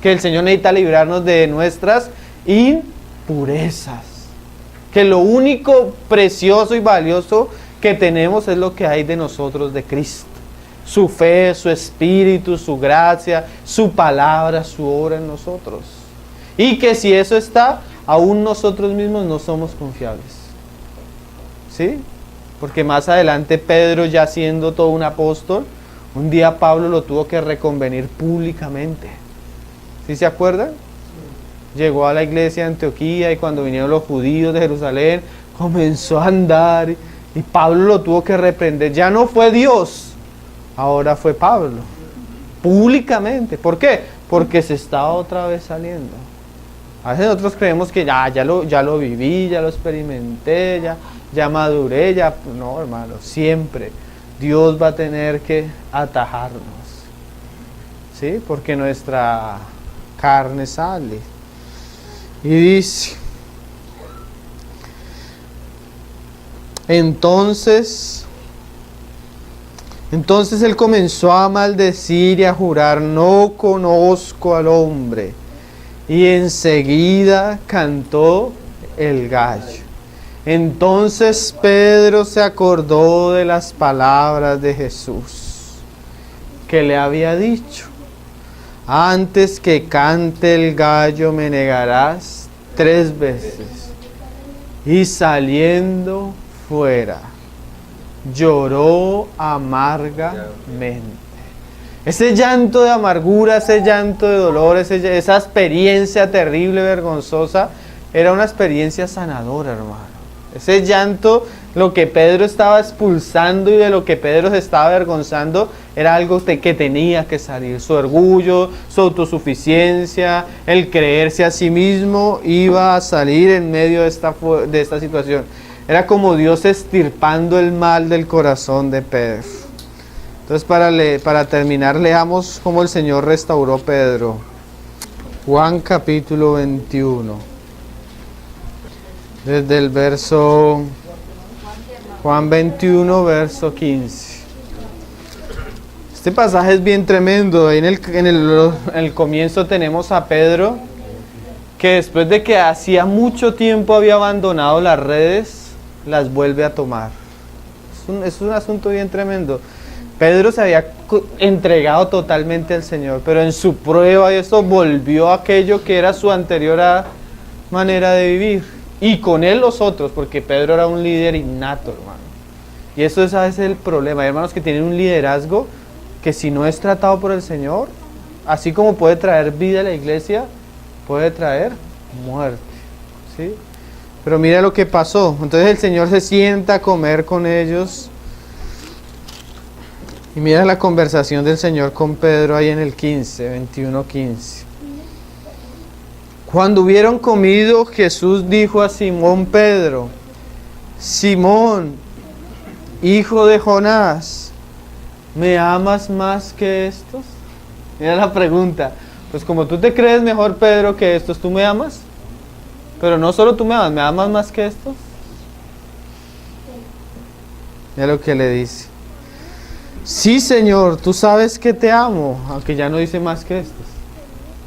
Que el Señor necesita librarnos de nuestras impurezas. Que lo único precioso y valioso que tenemos es lo que hay de nosotros, de Cristo. Su fe, su espíritu, su gracia, su palabra, su obra en nosotros. Y que si eso está, aún nosotros mismos no somos confiables. ¿Sí? Porque más adelante Pedro, ya siendo todo un apóstol, un día Pablo lo tuvo que reconvenir públicamente. ¿Sí se acuerdan? Llegó a la iglesia de Antioquía y cuando vinieron los judíos de Jerusalén, comenzó a andar y Pablo lo tuvo que reprender. Ya no fue Dios, ahora fue Pablo. Públicamente. ¿Por qué? Porque se estaba otra vez saliendo. A veces nosotros creemos que ya lo viví, ya lo experimenté, ya maduré, ya... No, hermano, siempre Dios va a tener que atajarnos. ¿Sí? Porque nuestra carne sale. Y dice, entonces él comenzó a maldecir y a jurar, no conozco al hombre. Y enseguida cantó el gallo. Entonces Pedro se acordó de las palabras de Jesús, que le había dicho, antes que cante el gallo me negarás 3 veces. Y saliendo fuera, lloró amargamente. Ese llanto de amargura, ese llanto de dolor, esa experiencia terrible, vergonzosa, era una experiencia sanadora, hermano. Ese llanto, lo que Pedro estaba expulsando y de lo que Pedro se estaba avergonzando, era algo que tenía que salir. Su orgullo, su autosuficiencia, el creerse a sí mismo, iba a salir en medio de esta situación. Era como Dios extirpando el mal del corazón de Pedro. Entonces, para terminar, leamos cómo el Señor restauró a Pedro. Juan capítulo 21. Desde el verso... Juan 21, verso 15. Este pasaje es bien tremendo. Ahí en el comienzo tenemos a Pedro, que después de que hacía mucho tiempo había abandonado las redes, las vuelve a tomar. Es un asunto bien tremendo. Pedro se había entregado totalmente al Señor, pero en su prueba y esto volvió a aquello que era su anterior manera de vivir. Y con él los otros, porque Pedro era un líder innato, hermano. Y eso es a veces el problema. Hay hermanos que tienen un liderazgo que si no es tratado por el Señor, así como puede traer vida a la iglesia, puede traer muerte, ¿sí? Pero mira lo que pasó. Entonces el Señor se sienta a comer con ellos. Y mira la conversación del Señor con Pedro ahí en el 21:15. Cuando hubieron comido, Jesús dijo a Simón Pedro: Simón, hijo de Jonás, ¿me amas más que estos? Mira la pregunta. Pues como tú te crees mejor, Pedro, que estos, ¿tú me amas? Pero no solo tú me amas más que estos. Mira lo que le dice. Sí, Señor, tú sabes que te amo, aunque ya no dice más que estos.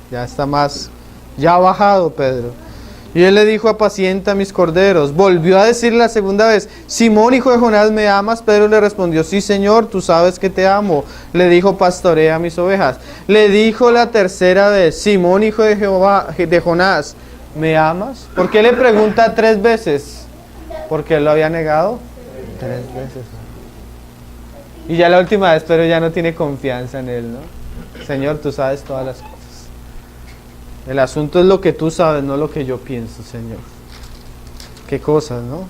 Ya está más, ya ha bajado Pedro. Y él le dijo: apacienta mis corderos. Volvió a decir la segunda vez: Simón, hijo de Jonás, ¿me amas? Pedro le respondió: sí, Señor, tú sabes que te amo. Le dijo: pastorea mis ovejas. Le dijo la tercera vez: Simón, hijo de Jonás, ¿me amas? ¿Por qué le pregunta 3 veces? Porque él lo había negado 3 veces. Y ya la última vez Pedro ya no tiene confianza en él, ¿no? Señor, tú sabes todas las cosas. El asunto es lo que tú sabes, no lo que yo pienso, Señor. Qué cosas, ¿no?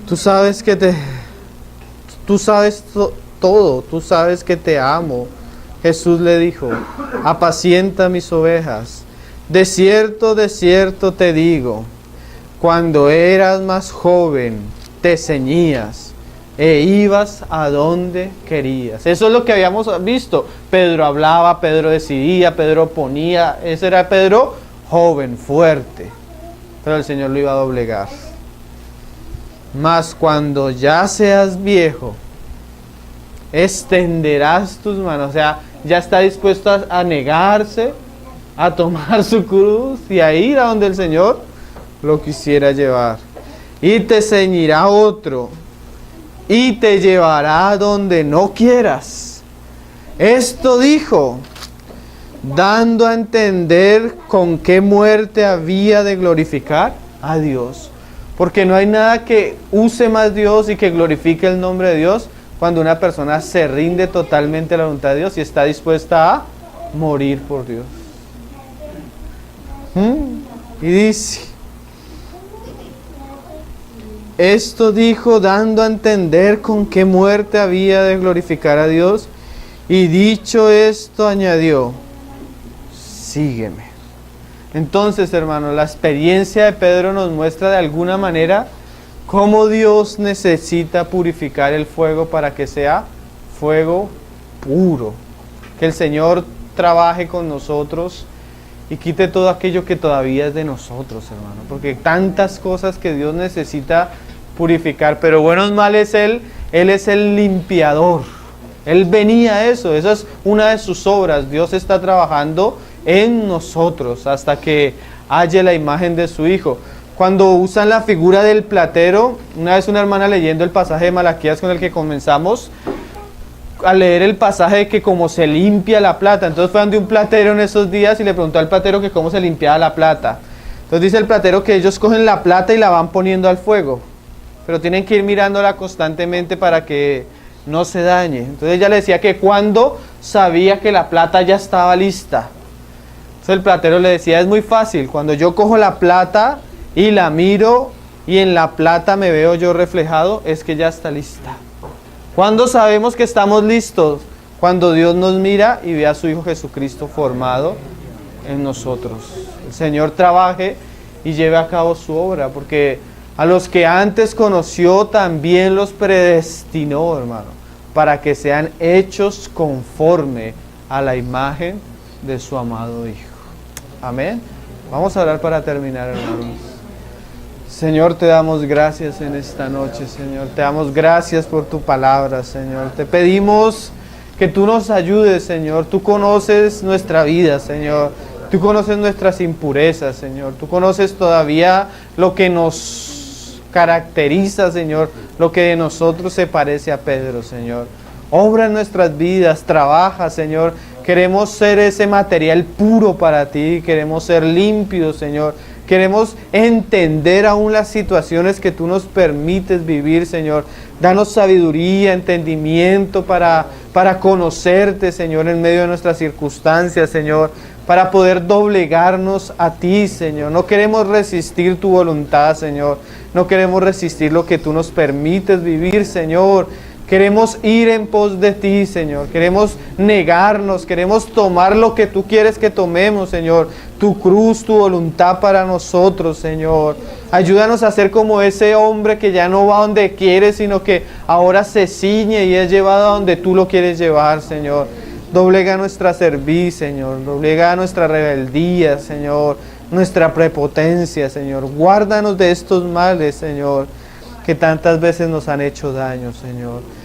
Tú sabes que tú sabes todo, tú sabes que te amo. Jesús le dijo: apacienta mis ovejas. De cierto te digo, cuando eras más joven, te ceñías e ibas a donde querías. Eso es lo que habíamos visto. Pedro hablaba, Pedro decidía, Pedro ponía. Ese era Pedro joven, fuerte. Pero el Señor lo iba a doblegar. Mas cuando ya seas viejo, extenderás tus manos. O sea, ya está dispuesto a negarse, a tomar su cruz y a ir a donde el Señor lo quisiera llevar. Y te ceñirá otro y te llevará donde no quieras. Esto dijo, dando a entender con qué muerte había de glorificar a Dios. Porque no hay nada que use más Dios y que glorifique el nombre de Dios cuando una persona se rinde totalmente a la voluntad de Dios y está dispuesta a morir por Dios. Y dice: esto dijo dando a entender con qué muerte había de glorificar a Dios, y dicho esto añadió: sígueme. Entonces, hermanos, la experiencia de Pedro nos muestra de alguna manera cómo Dios necesita purificar el fuego para que sea fuego puro. Que el Señor trabaje con nosotros y quite todo aquello que todavía es de nosotros, hermano. Porque tantas cosas que Dios necesita purificar. Pero buenos males Él es el limpiador. Él venía a eso. Esa es una de sus obras. Dios está trabajando en nosotros hasta que halle la imagen de su Hijo. Cuando usan la figura del platero, una vez una hermana leyendo el pasaje de Malaquías con el que comenzamos, al leer el pasaje de que cómo se limpia la plata, entonces fue donde un platero en esos días y le preguntó al platero que cómo se limpiaba la plata. Entonces dice el platero que ellos cogen la plata y la van poniendo al fuego, pero tienen que ir mirándola constantemente para que no se dañe. Entonces ella le decía que cuando sabía que la plata ya estaba lista. Entonces el platero le decía: es muy fácil, cuando yo cojo la plata y la miro y en la plata me veo yo reflejado, es que ya está lista. ¿Cuándo sabemos que estamos listos? Cuando Dios nos mira y ve a su Hijo Jesucristo formado en nosotros. El Señor trabaje y lleve a cabo su obra, porque a los que antes conoció también los predestinó, hermano, para que sean hechos conforme a la imagen de su amado Hijo. Amén. Vamos a orar para terminar, hermanos. Señor, te damos gracias en esta noche, Señor. Te damos gracias por tu palabra, Señor. Te pedimos que tú nos ayudes, Señor. Tú conoces nuestra vida, Señor. Tú conoces nuestras impurezas, Señor. Tú conoces todavía lo que nos caracteriza, Señor. Lo que de nosotros se parece a Pedro, Señor. Obra en nuestras vidas, trabaja, Señor. Queremos ser ese material puro para ti. Queremos ser limpios, Señor. Queremos entender aún las situaciones que tú nos permites vivir, Señor. Danos sabiduría, entendimiento para conocerte, Señor, en medio de nuestras circunstancias, Señor. Para poder doblegarnos a ti, Señor. No queremos resistir tu voluntad, Señor. No queremos resistir lo que tú nos permites vivir, Señor. Queremos ir en pos de ti, Señor. Queremos negarnos, queremos tomar lo que tú quieres que tomemos, Señor. Tu cruz, tu voluntad para nosotros, Señor. Ayúdanos a ser como ese hombre que ya no va donde quiere, sino que ahora se ciñe y es llevado a donde tú lo quieres llevar, Señor. Doblega nuestra cerviz, Señor. Doblega nuestra rebeldía, Señor. Nuestra prepotencia, Señor. Guárdanos de estos males, Señor, que tantas veces nos han hecho daño, Señor.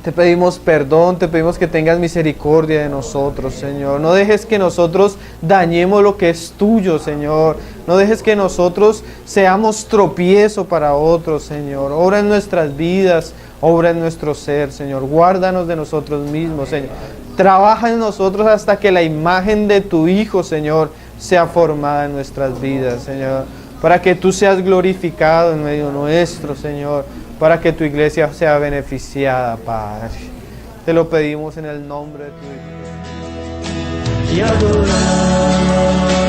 Te pedimos perdón, te pedimos que tengas misericordia de nosotros, Señor. No dejes que nosotros dañemos lo que es tuyo, Señor. No dejes que nosotros seamos tropiezo para otros, Señor. Obra en nuestras vidas, obra en nuestro ser, Señor. Guárdanos de nosotros mismos, Señor. Trabaja en nosotros hasta que la imagen de tu Hijo, Señor, sea formada en nuestras vidas, Señor. Para que tú seas glorificado en medio nuestro, Señor. Para que tu iglesia sea beneficiada, Padre. Te lo pedimos en el nombre de tu Hijo. Y adorar.